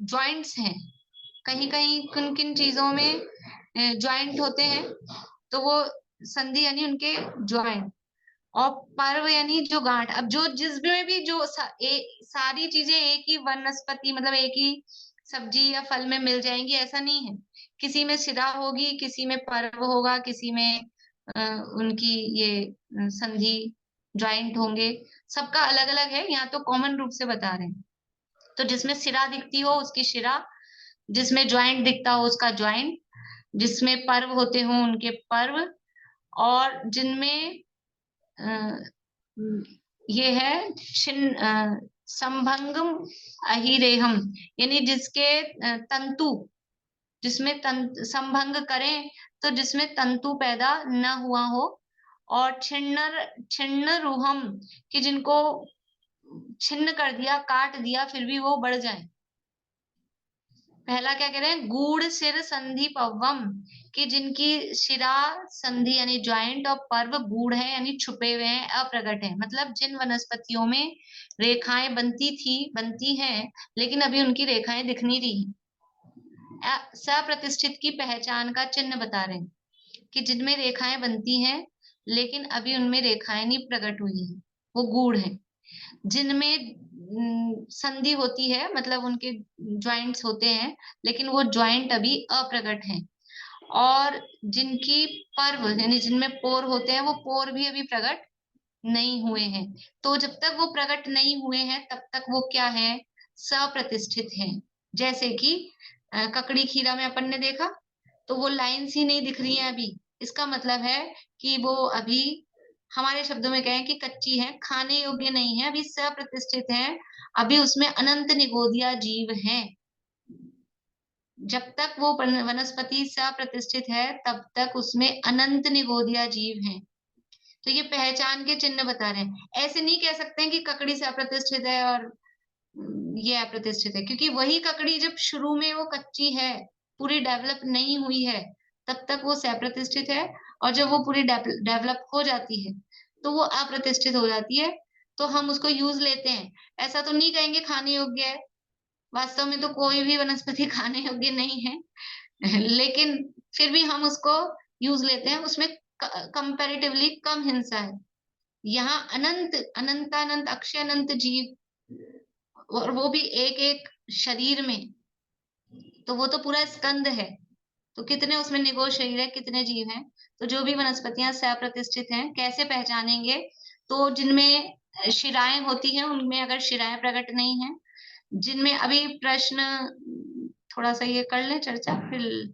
ज्वाइंट्स हैं, कहीं कहीं किन किन चीजों में ज्वाइंट होते हैं, तो वो संधि यानी उनके ज्वाइंट। और पर्व यानी जो गांठ। अब जो जिसमें भी जो सारी चीजें एक ही वनस्पति मतलब एक ही सब्जी या फल में मिल जाएंगी ऐसा नहीं है। किसी में शिरा होगी, किसी में पर्व होगा, किसी में उनकी ये संधि ज्वाइंट होंगे। सबका अलग अलग है, यहाँ तो कॉमन रूप से बता रहे हैं। तो जिसमें सिरा दिखती हो उसकी शिरा, जिसमें ज्वाइंट दिखता हो उसका ज्वाइंट, जिसमें पर्व होते हो उनके पर्व, और जिनमें ये है संभंगम अहिरेहम यानी जिसके तंतु, जिसमें संभंग करें तो जिसमें तंतु पैदा न हुआ हो, और छिन्न रूहम कि जिनको छिन्न कर दिया, काट दिया, फिर भी वो बढ़ जाए। पहला क्या कह रहे हैं? गूढ़ सिर संधि पवम कि जिनकी शिरा, संधि यानी ज्वाइंट, और पर्व गूढ़ है यानी छुपे हुए हैं, अप्रगट है। मतलब जिन वनस्पतियों में रेखाएं बनती थी, बनती हैं, लेकिन अभी उनकी रेखाएं दिख नहीं रही। सप्रतिष्ठित की पहचान का चिन्ह बता रहे हैं कि जिनमें रेखाएं बनती हैं लेकिन अभी उनमें रेखाएं नहीं प्रकट हुई हैं, वो गूढ़ है। जिनमें संधि होती है मतलब उनके ज्वाइंट्स होते हैं लेकिन वो ज्वाइंट अभी अप्रगट हैं। और जिनकी पर्व यानी जिनमें पोर होते हैं, वो पोर भी अभी प्रकट नहीं हुए हैं। तो जब तक वो प्रकट नहीं हुए हैं तब तक वो क्या है? सप्रतिष्ठित हैं। जैसे कि ककड़ी, खीरा में अपन ने देखा तो वो लाइन्स ही नहीं दिख रही है अभी, इसका मतलब है कि वो अभी, हमारे शब्दों में कहें कि कच्ची है, खाने योग्य नहीं है, अभी सप्रतिष्ठित है, अभी उसमें अनंत निगोदिया जीव हैं। जब तक वो वनस्पति सप्रतिष्ठित है तब तक उसमें अनंत निगोदिया जीव हैं। तो ये पहचान के चिन्ह बता रहे हैं। ऐसे नहीं कह सकते हैं कि ककड़ी से अप्रतिष्ठित है और ये अप्रतिष्ठित है, क्योंकि वही ककड़ी जब शुरू में वो कच्ची है, पूरी डेवलप नहीं हुई है, तब तक वो सप्रतिष्ठित है, और जब वो पूरी डेवलप हो जाती है तो वो अप्रतिष्ठित हो जाती है। तो हम उसको यूज लेते हैं, ऐसा तो नहीं कहेंगे खाने योग्य है। वास्तव में तो कोई भी वनस्पति खाने योग्य नहीं है लेकिन फिर भी हम उसको यूज लेते हैं, उसमें कंपैरेटिवली कम हिंसा है। यहाँ अनंत अनंतानंत अक्षय अनंत जीव, और वो भी एक एक शरीर में, तो वो तो पूरा स्कंद है। तो कितने उसमें निगोद शरीर है, कितने जीव हैं। तो जो भी वनस्पतियां सप्रतिष्ठित हैं, कैसे पहचानेंगे? तो जिनमें शिराएं होती हैं उनमें अगर शिराएं प्रकट नहीं है, जिनमें अभी प्रश्न थोड़ा सा ये कर लें चर्चा, फिर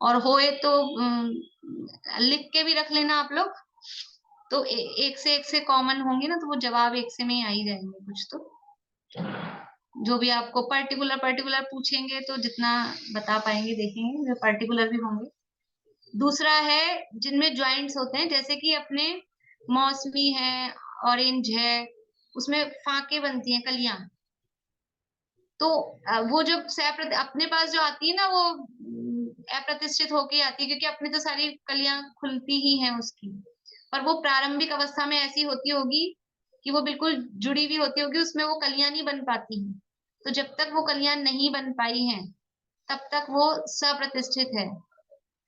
और होए तो लिख के भी रख लेना आप लोग। तो एक से कॉमन होंगे ना, तो वो जवाब एक से में ही आ ही जाएंगे कुछ तो। जो भी आपको पर्टिकुलर पूछेंगे तो जितना बता पाएंगे देखेंगे, जो पर्टिकुलर भी होंगे। दूसरा है जिनमें ज्वाइंट्स होते हैं, जैसे कि अपने मौसमी है, ऑरेंज है, उसमें फाके बनती हैं, कलियां। तो वो जब अपने पास जो आती है ना, वो अप्रतिष्ठित होके आती है, क्योंकि अपनी तो सारी कलियां खुलती ही हैं उसकी। पर वो प्रारंभिक अवस्था में ऐसी होती होगी कि वो बिल्कुल जुड़ी हुई होती होगी, उसमें वो कलियां नहीं बन पाती हैं। तो जब तक वो कलियां नहीं बन पाई हैं तब तक वो सप्रतिष्ठित है।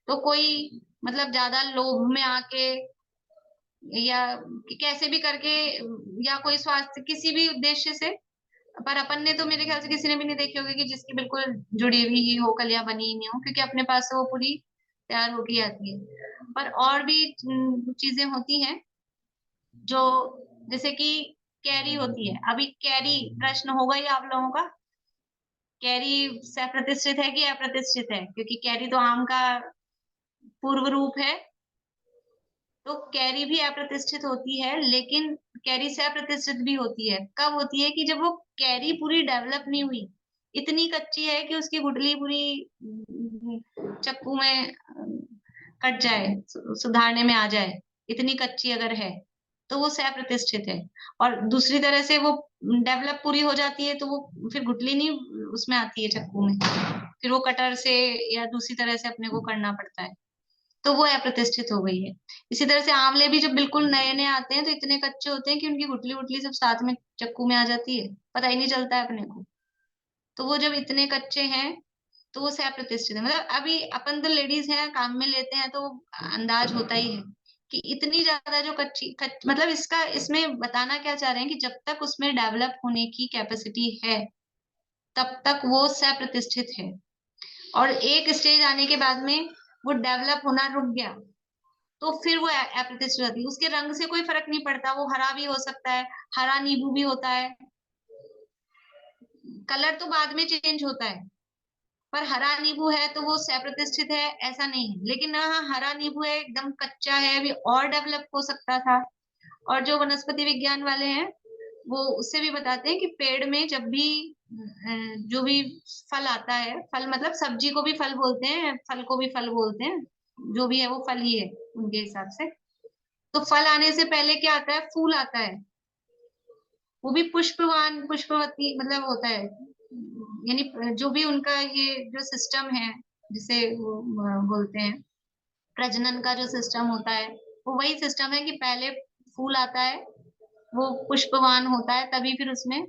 तो कोई मतलब ज्यादा लोभ में आके या कैसे भी करके या कोई स्वास्थ्य किसी भी उद्देश्य से, पर अपन ने तो मेरे ख्याल से किसी ने भी नहीं देखी होगी कि जिसकी बिल्कुल जुड़ी हुई ही हो, कलियां बनी ही नहीं हो, क्योंकि अपने पास से वो पूरी तैयार होके आती है। पर और भी चीजें होती हैं जो, जैसे कि कैरी होती है। अभी कैरी प्रश्न होगा ही आप लोगों का, कैरी सप्रतिष्ठित है कि अप्रतिष्ठित है? क्योंकि कैरी तो आम का पूर्व रूप है। तो कैरी भी अप्रतिष्ठित होती है, लेकिन कैरी सप्रतिष्ठित भी होती है। कब होती है? कि जब वो कैरी पूरी डेवलप नहीं हुई, इतनी कच्ची है कि उसकी गुठली पूरी चक्कू में कट जाए, सुधारने में आ जाए, इतनी कच्ची अगर है तो वो सप्रतिष्ठित है। और दूसरी तरह से वो डेवलप पूरी हो जाती है तो वो फिर गुठली नहीं उसमें आती है चक्कू में, फिर वो कटर से या दूसरी तरह से अपने को करना पड़ता है, तो वो अप्रतिष्ठित हो गई है। इसी तरह से आंवले भी जब बिल्कुल नए नए आते हैं तो इतने कच्चे होते हैं कि उनकी गुठली उठली सब साथ में चक्कू में आ जाती है, पता ही नहीं चलता है अपने को। तो वो जब इतने कच्चे हैं तो वो सप्रतिष्ठित है। मतलब अभी अपन तो लेडीज हैं, काम में लेते हैं तो अंदाज होता ही है कि इतनी ज्यादा जो मतलब इसका इसमें बताना क्या चाह रहे हैं कि जब तक उसमें डेवलप होने की कैपेसिटी है तब तक वो सप्रतिष्ठित है। और एक स्टेज आने के बाद में वो डेवलप होना रुक गया तो फिर वो अप्रतिष्ठित होती है। उसके रंग से कोई फर्क नहीं पड़ता, वो हरा भी हो सकता है, हरा नींबू भी होता है, कलर तो बाद में चेंज होता है, पर हरा नींबू है तो वो सप्रतिष्ठित है ऐसा नहीं है। लेकिन हाँ, हरा नींबू है, एकदम कच्चा है, अभी और डेवलप हो सकता था। और जो वनस्पति विज्ञान वाले हैं वो उससे भी बताते हैं कि पेड़ में जब भी जो भी फल आता है, फल मतलब सब्जी को भी फल बोलते हैं, फल को भी फल बोलते हैं, जो भी है वो फल ही है उनके हिसाब से। तो फल आने से पहले क्या आता है? फूल आता है, वो भी पुष्पवान पुष्पवती मतलब होता है। यानी जो भी उनका ये जो सिस्टम है जिसे वो बोलते हैं प्रजनन का जो सिस्टम होता है, वो वही सिस्टम है कि पहले फूल आता है, वो पुष्पवान होता है, तभी फिर उसमें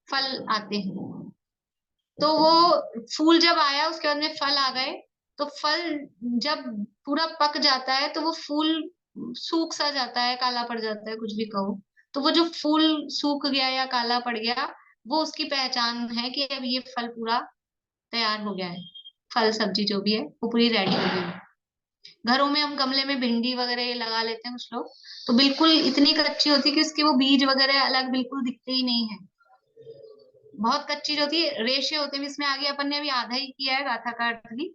फल आते हैं। तो वो फूल जब आया उसके बाद में फल आ गए, तो फल जब पूरा पक जाता है तो वो फूल सूख सा जाता है, काला पड़ जाता है, कुछ भी कहो। तो वो जो फूल सूख गया या काला पड़ गया, वो उसकी पहचान है कि अब ये फल पूरा तैयार हो गया है। फल सब्जी जो भी है वो पूरी रेडी हो गई है। घरों में हम गमले में भिंडी वगैरह लगा लेते हैं कुछ लोग, तो बिल्कुल इतनी कच्ची होती है कि उसके वो बीज वगैरह अलग बिल्कुल दिखते ही नहीं है। बहुत कच्ची जो होती है, रेशे होते हैं। इसमें आगे अपन ने अभी आधा ही किया है गाथा का अर्थ भी।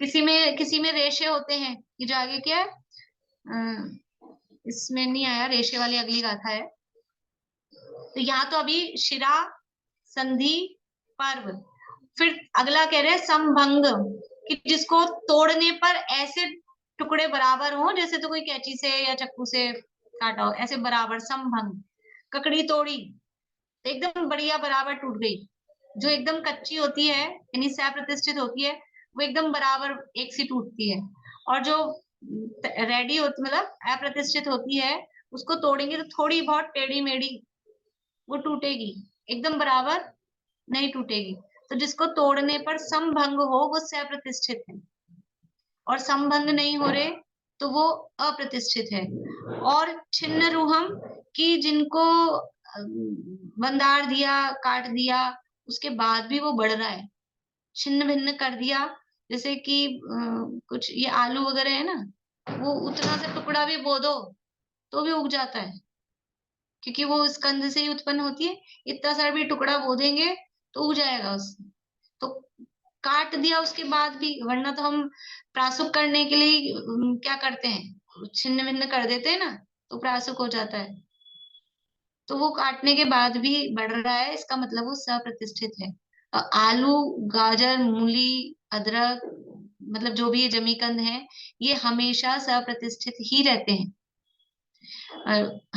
किसी में रेशे होते हैं, ये जो आगे क्या है इसमें नहीं आया, रेशे वाली अगली गाथा है। तो यहाँ तो अभी शिरा संधि पर्व, फिर अगला कह रहे हैं समभंग, कि जिसको तोड़ने पर ऐसे टुकड़े बराबर हो जैसे तो कोई कैंची से या चाकू से काटा हो, ऐसे बराबर समभंग। ककड़ी तोड़ी तो एकदम बढ़िया बराबर टूट गई। जो एकदम कच्ची होती है यानी सप्रतिष्ठित होती है, वो एकदम बराबर एक सी टूटती है। और जो रेडी होती मतलब अप्रतिष्ठित होती है, उसको तोड़ेंगे तो थोड़ी बहुत टेढ़ी मेढ़ी वो टूटेगी, एकदम बराबर नहीं टूटेगी। तो जिसको तोड़ने पर समभंग हो वो सप्रतिष्ठित है, और समभंग नहीं हो रहे तो वो अप्रतिष्ठित है। और छिन्न रूहम, कि जिनको बंदार दिया, काट दिया, उसके बाद भी वो बढ़ रहा है, छिन्न भिन्न कर दिया। जैसे कि कुछ ये आलू वगैरह है ना, वो उतना सा टुकड़ा भी बो दो तो भी उग जाता है, क्योंकि वो स्कंद से ही उत्पन्न होती है। इतना सारा भी टुकड़ा बो देंगे तो उग जाएगा उससे। तो काट दिया उसके बाद भी, वरना तो हम प्रासुक करने के लिए क्या करते हैं, छिन्न भिन्न कर देते हैं ना, तो प्रासुक हो जाता है। तो वो काटने के बाद भी बढ़ रहा है, इसका मतलब वो सप्रतिष्ठित है। आलू, गाजर, मूली, अदरक, मतलब जो भी ये जमीकंद है, ये हमेशा सप्रतिष्ठित ही रहते हैं।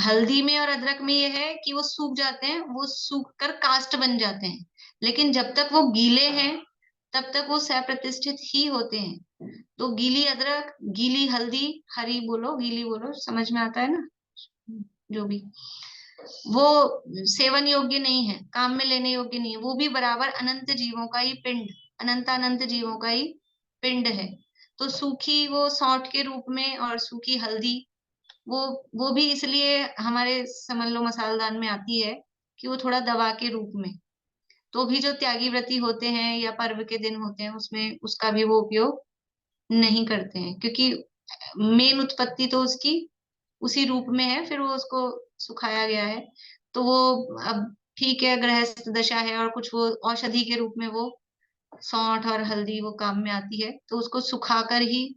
हल्दी में और अदरक में ये है कि वो सूख जाते हैं, वो सूख कर कास्ट बन जाते हैं, लेकिन जब तक वो गीले हैं तब तक वो सप्रतिष्ठित ही होते हैं। तो गीली अदरक, गीली हल्दी, हरी बोलो गीली बोलो, समझ में आता है ना जो भी। वो सेवन योग्य नहीं है, काम में लेने योग्य नहीं है, वो भी बराबर अनंत जीवों का ही पिंड, अनंत जीवों का ही पिंड है। तो सूखी वो सौंठ के रूप में और सूखी हल्दी वो वो भी इसलिए हमारे समझ लो मसालदान में आती है कि वो थोड़ा दवा के रूप में। तो भी जो त्यागी व्रती होते हैं या पर्व के दिन होते हैं उसमें उसका भी वो उपयोग नहीं करते हैं, क्योंकि मेन उत्पत्ति तो उसकी उसी रूप में है, फिर वो उसको सुखाया गया है। तो वो अब ठीक है, गृहस्थ दशा है और कुछ वो औषधि के रूप में वो सौंठ और हल्दी वो काम में आती है, तो उसको सुखाकर ही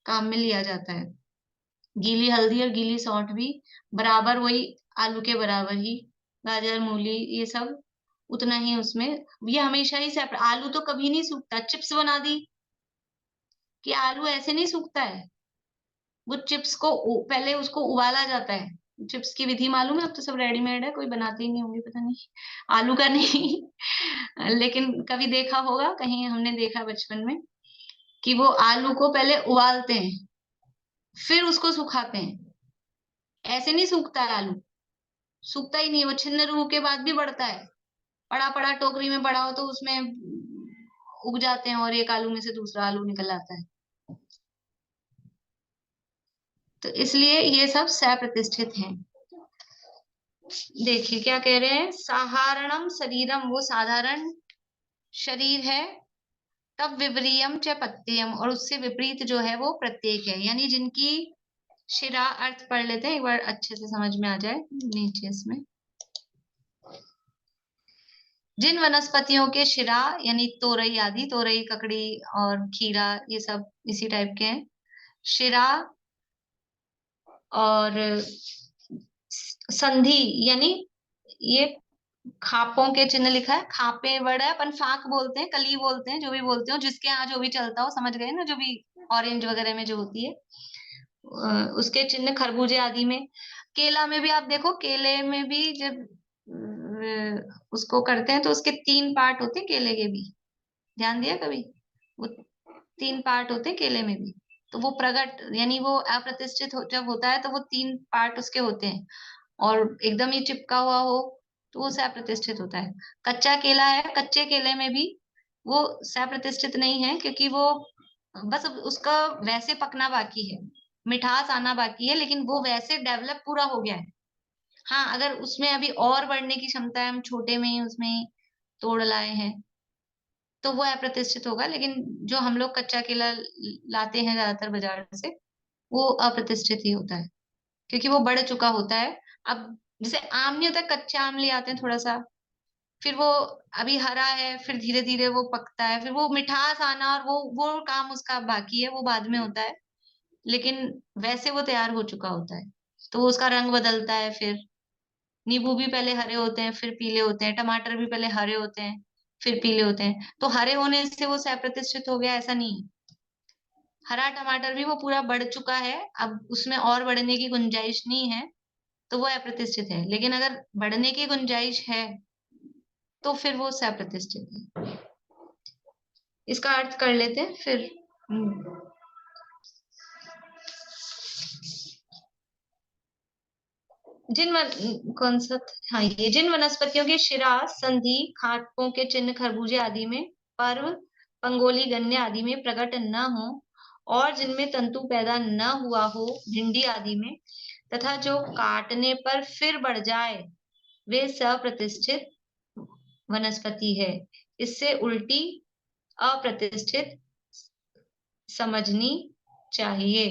काम में लिया जाता है। गीली हल्दी और गीली सौंठ भी बराबर वही आलू के बराबर ही, गाजर मूली ये सब उतना ही उसमें, ये हमेशा ही सेपरेट। आलू तो कभी नहीं सूखता, चिप्स बना दी कि आलू ऐसे नहीं सूखता है, वो चिप्स को पहले उसको उबाला जाता है। चिप्स की विधि मालूम है? अब तो सब रेडीमेड है, कोई बनाते ही नहीं होंगे, पता नहीं, आलू का नहीं लेकिन कभी देखा होगा, कहीं हमने देखा बचपन में कि वो आलू को पहले उबालते हैं फिर उसको सुखाते हैं। ऐसे नहीं सूखता है आलू, सूखता ही नहीं है, वो छिन्न रूह के बाद भी बढ़ता है। पड़ा पड़ा टोकरी में पड़ा हो तो उसमें उग जाते हैं और एक आलू में से दूसरा आलू निकल आता है। तो इसलिए ये सब सप्रतिष्ठित हैं। देखिए क्या कह रहे हैं, साधारणम शरीरम, वो साधारण शरीर है, तब विपरीयम च पत्ययम, और उससे विपरीत जो है वो प्रत्येक है। यानी जिनकी शिरा, अर्थ पढ़ लेते हैं एक बार अच्छे से समझ में आ जाए नीचे इसमें। जिन वनस्पतियों के शिरा यानी तोरई आदि, तोरई ककड़ी और खीरा ये सब इसी टाइप के हैं, शिरा और संधि यानी ये खापों के चिन्ह लिखा है, खापे वर्ड है, अपन फाक बोलते हैं, कली बोलते हैं, जो भी बोलते हो, जिसके यहाँ जो भी चलता हो, समझ गए ना, जो भी ऑरेंज वगैरह में जो होती है उसके चिन्ह खरबूजे आदि में। केला में भी आप देखो, केले में भी जब उसको करते हैं तो उसके 3 पार्ट होते हैं केले के भी, ध्यान दिया कभी? वो 3 पार्ट होते हैं केले में भी। तो वो प्रगट यानी वो अप्रतिष्ठित जब होता है तो वो 3 पार्ट उसके होते हैं, और एकदम ही चिपका हुआ हो तो वो सप्रतिष्ठित होता है। कच्चा केला है, कच्चे केले में भी वो सप्रतिष्ठित नहीं है, क्योंकि वो बस उसका वैसे पकना बाकी है, मिठास आना बाकी है, लेकिन वो वैसे डेवलप पूरा हो गया है। हाँ, अगर उसमें अभी और बढ़ने की क्षमता है, हम छोटे में ही उसमें तोड़ लाए हैं तो वो अप्रतिष्ठित होगा। लेकिन जो हम लोग कच्चा केला लाते हैं ज्यादातर बाजार से, वो अप्रतिष्ठित ही होता है, क्योंकि वो बढ़ चुका होता है। अब जैसे आम नहीं होता, कच्चा आम ले आते हैं थोड़ा सा, फिर वो अभी हरा है, फिर धीरे धीरे वो पकता है, फिर वो मिठास आना और वो काम उसका बाकी है, वो बाद में होता है। लेकिन वैसे वो तैयार हो चुका होता है, तो वो उसका रंग बदलता है। फिर नींबू भी पहले हरे होते हैं फिर पीले होते हैं, टमाटर भी पहले हरे होते हैं फिर पीले होते हैं। तो हरे होने से वो सप्रतिष्ठित हो गया, ऐसा नहीं। हरा टमाटर भी वो पूरा बढ़ चुका है, अब उसमें और बढ़ने की गुंजाइश नहीं है, तो वो अप्रतिष्ठित है। लेकिन अगर बढ़ने की गुंजाइश है तो फिर वो सप्रतिष्ठित है। इसका अर्थ कर लेते हैं फिर। कौन सा हाँ, ये जिन वनस्पतियों के शिरा, संधि, खापों के चिन्ह खरबूजे आदि में, पर्व, पंगोली, गन्ने आदि में प्रकट न हो, और जिनमें तंतु पैदा न हुआ हो, भिंडी आदि में, तथा जो काटने पर फिर बढ़ जाए, वे सप्रतिष्ठित वनस्पति है। इससे उल्टी अप्रतिष्ठित समझनी चाहिए।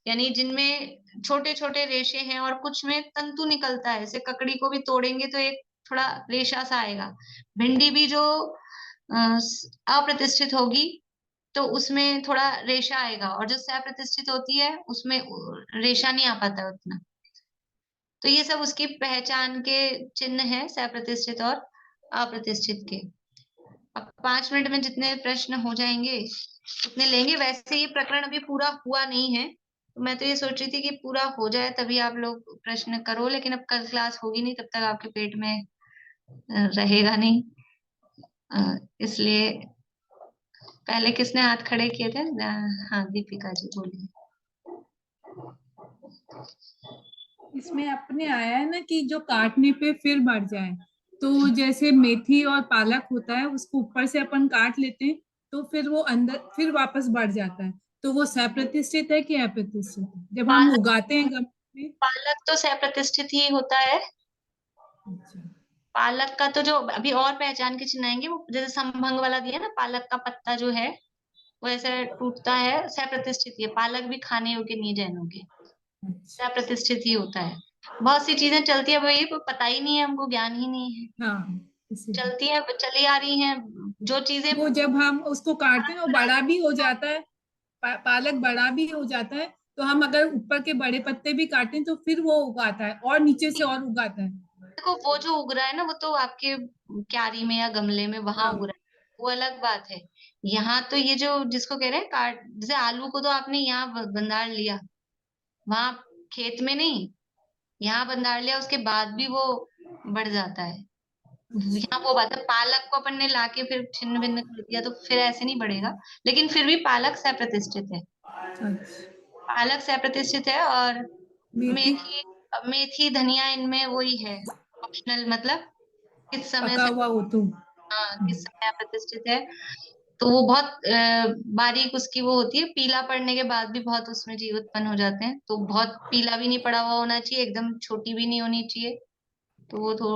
यानी जिनमें छोटे छोटे रेशे हैं और कुछ में तंतु निकलता है, जैसे ककड़ी को भी तोड़ेंगे तो एक थोड़ा रेशा सा आएगा। भिंडी भी जो अप्रतिष्ठित होगी तो उसमें थोड़ा रेशा आएगा, और जो सप्रतिष्ठित होती है उसमें रेशा नहीं आ पाता उतना। तो ये सब उसकी पहचान के चिन्ह है, सप्रतिष्ठित और अप्रतिष्ठित के। अब 5 मिनट में जितने प्रश्न हो जाएंगे उतने लेंगे। वैसे ये प्रकरण अभी पूरा हुआ नहीं है, तो मैं तो ये सोच रही थी कि पूरा हो जाए तभी आप लोग प्रश्न करो, लेकिन अब कल क्लास होगी नहीं, तब तक आपके पेट में रहेगा नहीं। इसलिए पहले किसने हाथ खड़े किए थे? हाँ, दीपिका जी बोलिए। इसमें अपने आया है ना कि जो काटने पे फिर बढ़ जाए, तो जैसे मेथी और पालक होता है उसको ऊपर से अपन काट लेते हैं तो फिर वो अंदर फिर वापस बढ़ जाता है, तो वो सप्रतिष्ठित है कि अप्रतिष्ठित है जब हम पालक उगाते हैं गमले में? पालक तो सह प्रतिष्ठित ही होता है। अच्छा। पालक का तो जो अभी और पहचान के चिन्हाएंगे, वो जैसे संभंग वाला दिया ना, पालक का पत्ता जो है वो ऐसे टूटता है, सह प्रतिष्ठित ही है। पालक भी खाने योग्य नहीं जैनों के, अच्छा। सह प्रतिष्ठित ही होता है। बहुत सी चीजें चलती है, वही पता ही नहीं है हमको, ज्ञान ही नहीं है, हाँ, इसीलिए चलती है, चली आ रही हैं जो चीजें। वो जब हम उसको काटते हैं वो बड़ा भी हो जाता है, पालक बड़ा भी हो जाता है, तो हम अगर ऊपर के बड़े पत्ते भी काटें तो फिर वो उगाता है और नीचे से और उगाता है। देखो वो जो उग रहा है ना, वो तो आपके क्यारी में या गमले में वहां हाँ। उग रहा है, वो अलग बात है। यहाँ तो ये जो जिसको कह रहे हैं काट, जैसे आलू को तो आपने यहाँ बंदाड़ लिया, वहां खेत में नहीं, यहाँ बंदाड़ लिया, उसके बाद भी वो बढ़ जाता है। यहाँ वो बात है, पालक को अपन ने लाके फिर छिन्न भिन्न कर दिया तो फिर ऐसे नहीं बढ़ेगा, लेकिन फिर भी पालक सह प्रतिष्ठित है। अच्छा। पालक सह प्रतिष्ठित है। और मेथी मेथी, मेथी धनिया इनमें वही है, ऑप्शनल, मतलब किस समय पका से, हुआ हो तो। हाँ किस समय प्रतिष्ठित है। तो वो बहुत बारीक उसकी वो होती है, पीला पड़ने के बाद भी बहुत उसमें जीव उत्पन्न हो जाते हैं, तो बहुत पीला भी नहीं पड़ा हुआ होना चाहिए, एकदम छोटी भी नहीं होनी चाहिए। तो वो तो,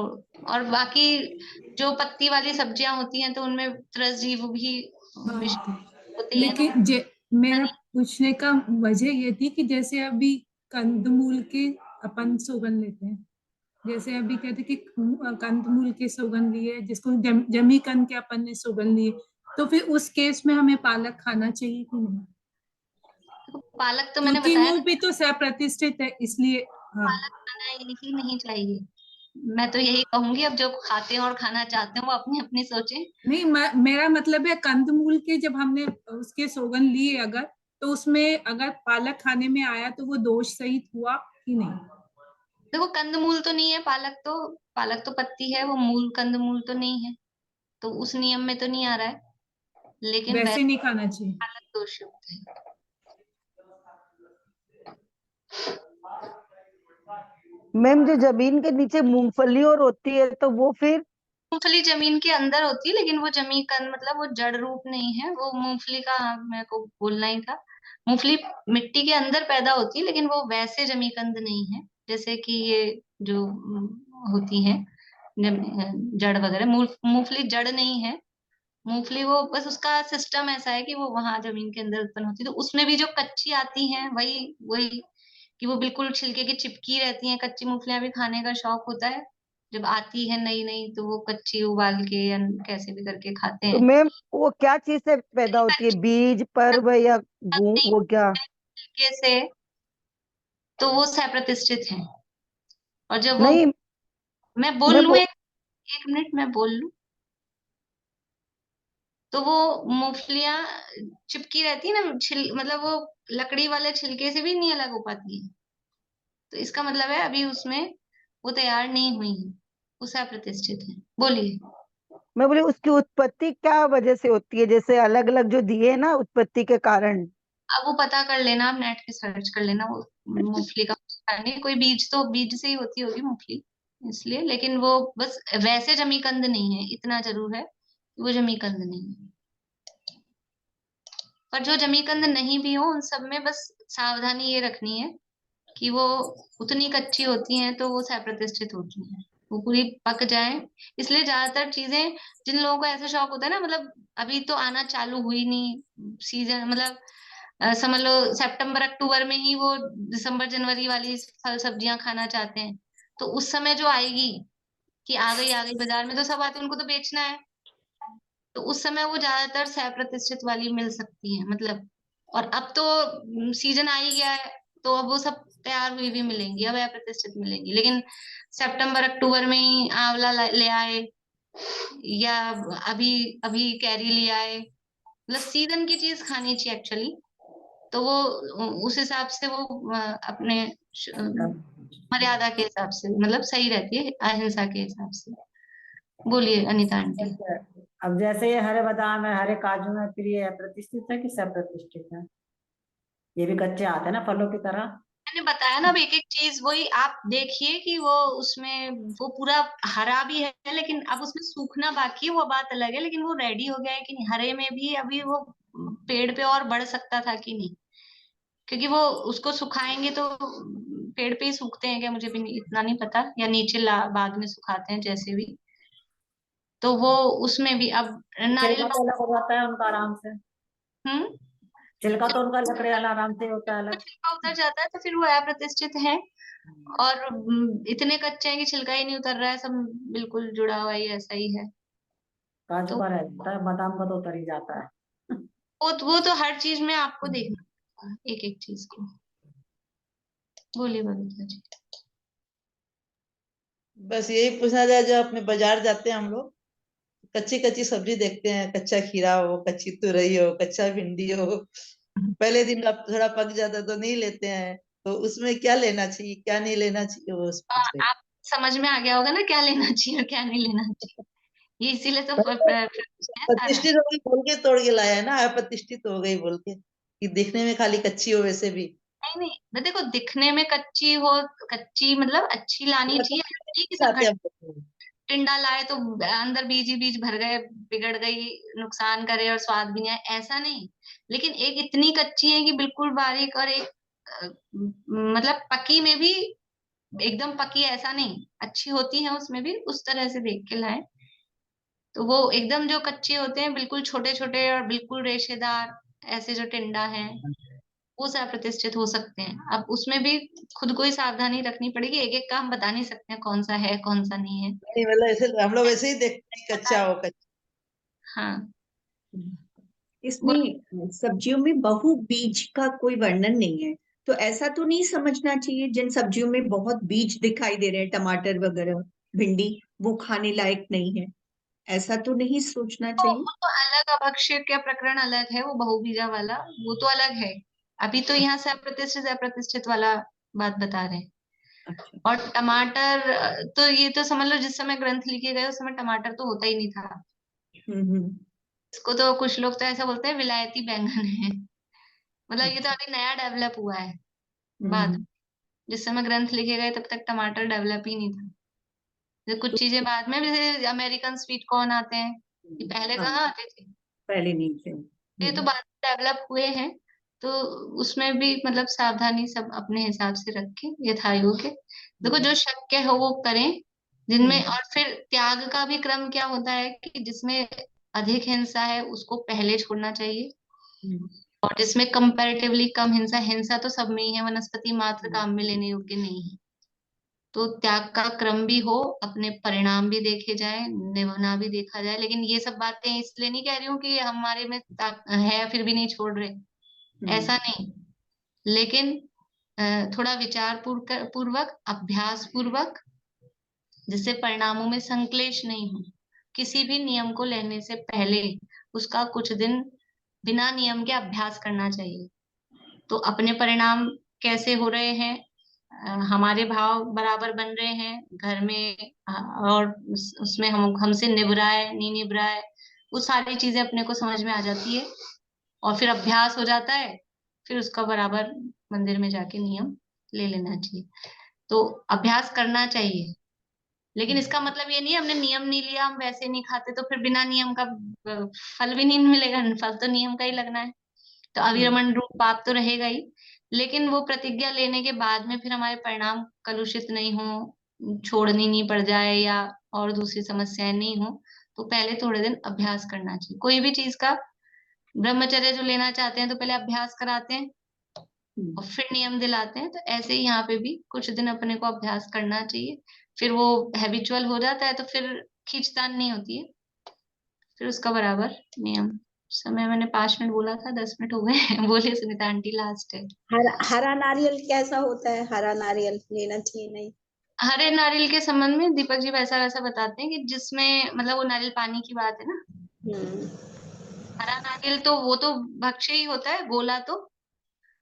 और बाकी जो पत्ती वाली सब्जियां होती हैं तो उनमें त्रस जीव भी हाँ विष होते। होते ही हैं, तो लेकिन मेरा पूछने का वजह ये थी कि जैसे अभी कंदमूल के अपन सौगंध लेते हैं, जैसे अभी कहते कि कंदमूल के सौगंध लिए, जिसको जमी कंद के अपन ने सौगंध लिए, तो फिर उस केस में हमें पालक खाना चाहिए कि नहीं? देखो, पालक तो मैंने क्योंकि बताया वो ना, भी तो सप्रतिष्ठित है इसलिए। हाँ। पालक खाना ही नहीं चाहिए। मैं तो यही कहूंगी, अब जो खाते हैं और खाना चाहते हैं वो अपनी अपनी सोचें। नहीं, मेरा मतलब है कंदमूल के जब हमने उसके सौगंध लिए अगर, तो उसमें अगर पालक खाने में आया तो वो दोष सहित हुआ कि नहीं? देखो कंदमूल तो नहीं है पालक तो, पालक तो पत्ती है, वो मूल कंदमूल तो नहीं है, तो उस नियम में तो नहीं आ रहा है, लेकिन वैसे वैसे नहीं खाना चाहिए। पालक दोषयुक्त है। मैम जो जमीन के नीचे मूंगफली और होती है तो वो फिर? मूंगफली जमीन के अंदर होती है, लेकिन वो जमीन का मतलब वो जड़ रूप नहीं है, वो मूंगफली का, हाँ, मेरे को बोलना ही था। मूंगफली मिट्टी के अंदर पैदा होती है, लेकिन वो वैसे जमीकंद नहीं है जैसे कि ये जो होती है जड़ वगैरह। मूंगफली जड़ नहीं है। मूंगफली वो बस उसका सिस्टम ऐसा है कि वो वहां जमीन के अंदर उत्पन्न होती है, तो उसमें भी जो कच्ची आती हैं वही वही, कि वो बिल्कुल छिलके की चिपकी रहती हैं। कच्ची मूंगफलियां भी खाने का शौक होता है, जब आती है नई नई तो वो कच्ची उबाल के या कैसे भी करके खाते तो हैं। मैम वो क्या चीज से पैदा होती है, बीज पर्व या वो क्या? छिलके से, तो वो सह प्रतिष्ठित है। और जब वो, नहीं मैं बोल मैं लूं, एक मिनट मैं बोल लूं, तो वो मूंगफलियां चिपकी रहती है ना, मतलब वो लकड़ी वाले छिलके से भी नहीं अलग हो पाती है, तो इसका मतलब है अभी उसमें वो तैयार नहीं हुई है, वो सह प्रतिष्ठित है। बोलिए। मैं बोली उसकी उत्पत्ति क्या वजह से होती है, जैसे अलग अलग जो दिए ना उत्पत्ति के कारण? अब वो पता कर लेना, आप नेट पे सर्च कर लेना, वो मूंगफली का नहीं, कोई बीज तो बीज से ही होती होगी मूंगफली, इसलिए। लेकिन वो बस वैसे जमीकंद नहीं है, इतना जरूर है कि वो जमीकंद नहीं है। पर जो जमीकंद नहीं भी हो उन सब में बस सावधानी ये रखनी है कि वो उतनी कच्ची होती हैं तो वो सह-प्रतिष्ठित होती हैं, वो पूरी पक जाए। इसलिए ज्यादातर चीजें, जिन लोगों को ऐसा शौक होता है ना, मतलब अभी तो आना चालू हुई नहीं सीजन, मतलब समझ लो सितंबर अक्टूबर में ही वो दिसंबर जनवरी वाली फल सब्जियां खाना चाहते हैं, तो उस समय जो आएगी कि आ गई बाजार में, तो सब आते हैं, उनको तो बेचना है, तो उस समय वो ज्यादातर सह प्रतिष्ठित वाली मिल सकती है, मतलब। और अब तो सीजन आ ही गया है, तो अब वो सब तैयार हुई भी मिलेंगी, अब अप्रतिष्ठित मिलेंगी। लेकिन सितंबर अक्टूबर में ही आंवला ले आए, या अभी अभी कैरी ले आए, मतलब सीजन की चीज खानी चाहिए एक्चुअली। तो वो उस हिसाब से वो अपने मर्यादा के हिसाब से, मतलब सही रहती है, अहिंसा के हिसाब से। बोलिए अनीता आंटी। अब जैसे ये हरे बादाम है, हरे काजू है, फिर ये प्रतिष्ठित है कि सब प्रतिष्ठित है? ये भी कच्चे आते हैं ना फलों की तरह। मैंने बताया ना, अब एक एक चीज वही आप देखिए कि वो उसमें वो पूरा हरा भी है, लेकिन अब उसमें सूखना बाकी है, वो बात अलग है, लेकिन वो रेडी हो गया है कि नहीं, हरे में भी अभी वो पेड़ पे और बढ़ सकता था कि नहीं, क्योंकि वो उसको सुखाएंगे तो पेड़ पे ही सूखते हैं क्या, मुझे भी इतना नहीं पता, या नीचे बाद में सुखाते हैं जैसे भी, तो वो उसमें भी अब नारियल छिलका तो अलग हो जाता है उनका आराम से, हम्म छिलका तो उनका लकड़ी वाला आराम से होता है अलग। छिलका उतर जाता है तो फिर वो अप्रतिष्ठित है, और इतने कच्चे हैं कि छिलका ही नहीं उतर रहा है, सब बिल्कुल जुड़ा हुआ ही ऐसा ही है। काजू तो का रह जाता है, बादाम का तो उतर ही जाता है। वो तो हर चीज में आपको देखना पड़ेगा, एक एक चीज को। बोलिए बबीता जी। बस यही पूछना था, जब अपने बाजार जाते हैं हम लोग, कच्ची कच्ची सब्जी देखते हैं, कच्चा खीरा हो, कच्ची तुरई हो, कच्चा भिंडी हो, पहले दिन का थोड़ा पक जाता तो नहीं लेते हैं, तो उसमें क्या लेना चाहिए, क्या नहीं लेना चाहिए, वो पूछ रहे आप समझ में आ गया होगा ना क्या लेना चाहिए और क्या नहीं लेना चाहिए, ये इसीलिए तो प्रश्न है सारा। प्रतिष्ठित हो गई बोल के तोड़ के लाया है ना, अप्रतिष्ठित हो गई बोल के, कि दिखने में खाली कच्ची हो वैसे भी। नहीं नहीं, मैं देखो दिखने में कच्ची हो, कच्ची मतलब अच्छी लानी चाहिए, ऐसा नहीं कि सब लाते हैं हम लोग। टिंडा लाए तो अंदर बीज ही बीज भर गए, बिगड़ गई, नुकसान करे और स्वाद भी नहीं आए, ऐसा नहीं, लेकिन एक इतनी कच्ची है कि बिल्कुल बारीक, और एक मतलब पकी में भी एकदम पकी है, ऐसा नहीं, अच्छी होती है उसमें भी, उस तरह से देख के लाए। तो वो एकदम जो कच्चे होते हैं बिल्कुल छोटे छोटे और बिल्कुल रेशेदार, ऐसे जो टिंडा है, वो सब प्रतिष्ठित हो सकते हैं। अब उसमें भी खुद को ही सावधानी रखनी पड़ेगी, एक एक का हम बता नहीं सकते हैं कौन सा है कौन सा नहीं है। नहीं मतलब ऐसे हम लोग ऐसे ही देखते हैं, कच्चा हो कच्चा। हाँ वो इसमें सब्जियों में बहु बीज का कोई वर्णन नहीं है, तो ऐसा तो नहीं समझना चाहिए जिन सब्जियों में बहुत बीज दिखाई दे रहे हैं, टमाटर वगैरह, भिंडी, वो खाने लायक नहीं है, ऐसा तो नहीं सोचना चाहिए। वो तो अलग, अभक्ष्य का प्रकरण अलग है, वो बहुबीजा वाला वो तो अलग है। अभी तो यहाँ से अप्रतिष्ठित अप्रतिष्ठित वाला बात बता रहे हैं। अच्छा। और टमाटर तो ये तो समझ लो जिस समय ग्रंथ लिखे गए उस समय टमाटर तो होता ही नहीं था। हम्म। इसको तो कुछ लोग तो ऐसा बोलते हैं विलायती बैंगन है, मतलब ये तो अच्छा। अभी नया डेवलप हुआ है बाद हम्म। में। जिस समय ग्रंथ लिखे गए तब तक टमाटर डेवलप ही नहीं था। जैसे कुछ तो चीजें बाद में, जैसे अमेरिकन स्वीट कॉर्न आते हैं, ये पहले हाँ, कहाँ आते थे, पहले नहीं थे। ये तो बाद में डेवलप हुए हैं। तो उसमें भी मतलब सावधानी सब अपने हिसाब से रखें, यथायोग्य। देखो जो शक्य हो वो करें, जिनमें, और फिर त्याग का भी क्रम क्या होता है कि जिसमें अधिक हिंसा है उसको पहले छोड़ना चाहिए, और जिसमें कंपैरेटिवली कम हिंसा, हिंसा तो सब में ही है, वनस्पति मात्र काम में लेने योग्य नहीं है, तो त्याग का क्रम भी हो, अपने परिणाम भी देखे जाए, निभाना भी देखा जाए। लेकिन ये सब बातें इसलिए नहीं कह रही हूँ कि हमारे में है फिर भी नहीं छोड़ रहे, ऐसा नहीं, लेकिन थोड़ा विचार पूर्वक, अभ्यास पूर्वक, जिससे परिणामों में संक्लेश नहीं हो। किसी भी नियम को लेने से पहले उसका कुछ दिन बिना नियम के अभ्यास करना चाहिए, तो अपने परिणाम कैसे हो रहे हैं, हमारे भाव बराबर बन रहे हैं घर में, और उसमें हम हमसे निभ रहा है नहीं निभ रहा है, वो सारी चीजें अपने को समझ में आ जाती है, और फिर अभ्यास हो जाता है, फिर उसका बराबर मंदिर में जाके नियम ले लेना चाहिए। तो अभ्यास करना चाहिए, लेकिन इसका मतलब ये नहीं है हमने नियम नहीं लिया, हम वैसे नहीं खाते तो फिर बिना नियम का फल भी नहीं मिलेगा, फल तो नियम का ही लगना है, तो अविरमण रूप पाप तो रहेगा ही। लेकिन वो प्रतिज्ञा लेने के बाद में फिर हमारे परिणाम कलुषित नहीं हो, छोड़नी नहीं पड़ जाए, या और दूसरी समस्याएं नहीं हो, तो पहले थोड़े दिन अभ्यास करना चाहिए। कोई भी चीज का ब्रह्मचर्य जो लेना चाहते हैं तो पहले अभ्यास कराते हैं और फिर नियम दिलाते हैं, तो ऐसे ही यहाँ पे भी कुछ दिन अपने को अभ्यास करना चाहिए, फिर वो हैबिचुअल हो जाता है तो फिर खींचतान नहीं होती है, फिर उसका बराबर नियम। समय मैंने 5 मिनट बोला था, 10 मिनट हो गए। बोलिए सुनीता आंटी, लास्ट है। हरा नारियल कैसा होता है? हरा नारियल लेना चाहिए नहीं? हरे नारियल के संबंध में दीपक जी वैसा वैसा बताते हैं कि जिसमें मतलब वो नारियल पानी की बात है ना, हम्म। हरा नारियल तो वो तो भक्ष्य ही होता है गोला तो,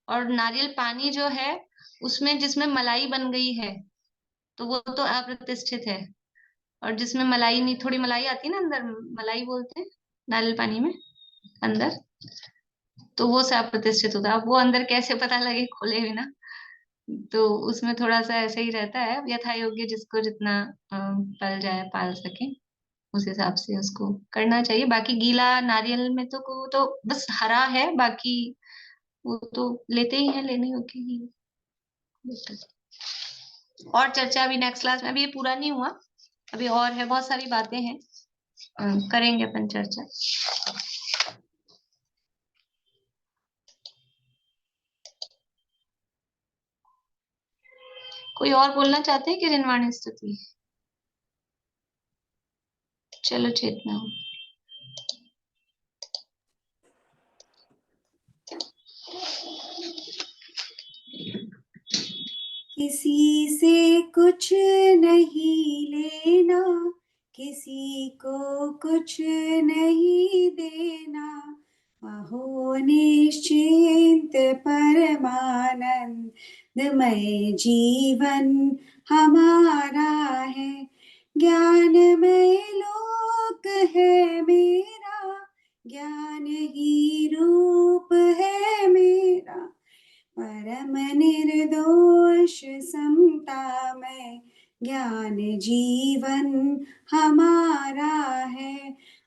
और नारियल पानी जो है उसमें जिसमें मलाई बन गई है तो वो तो अप्रतिष्ठित है, और जिसमें मलाई नहीं, थोड़ी मलाई आती है ना अंदर, मलाई बोलते हैं नारियल पानी में अंदर, तो वो से अप्रतिष्ठित होता है। अब वो अंदर कैसे पता लगे खोले बिना, तो उसमें थोड़ा सा ऐसा ही रहता है, यथा योग्य जिसको जितना पल जाए पाल सके उस हिसाब से उसको करना चाहिए। बाकी गीला नारियल में तो बस हरा है, बाकी वो तो लेते ही हैं, लेने योग्य ही है। और चर्चा अभी नेक्स्ट क्लास में, अभी ये पूरा नहीं हुआ, अभी और है, बहुत सारी बातें हैं, करेंगे अपन चर्चा। कोई और बोलना चाहते हैं कि ऋणवाणी स्तुति? चलो चेतना। किसी से कुछ नहीं लेना, किसी को कुछ नहीं देना, अहो निश्चिंत परमानंदमय जीवन हमारा है। ज्ञानमय लोक है मेरा, ज्ञान ही रूप है मेरा, परम निर्दोष समता में ज्ञान जीवन हमारा है।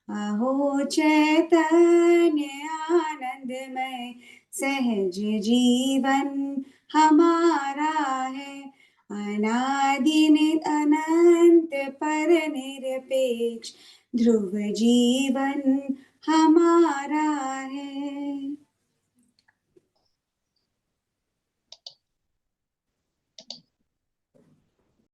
अहो चैतन्य आनंदमय सहज जीवन हमारा है। अनादि अनंत पर निरपेक्ष ध्रुव जीवन हमारा है।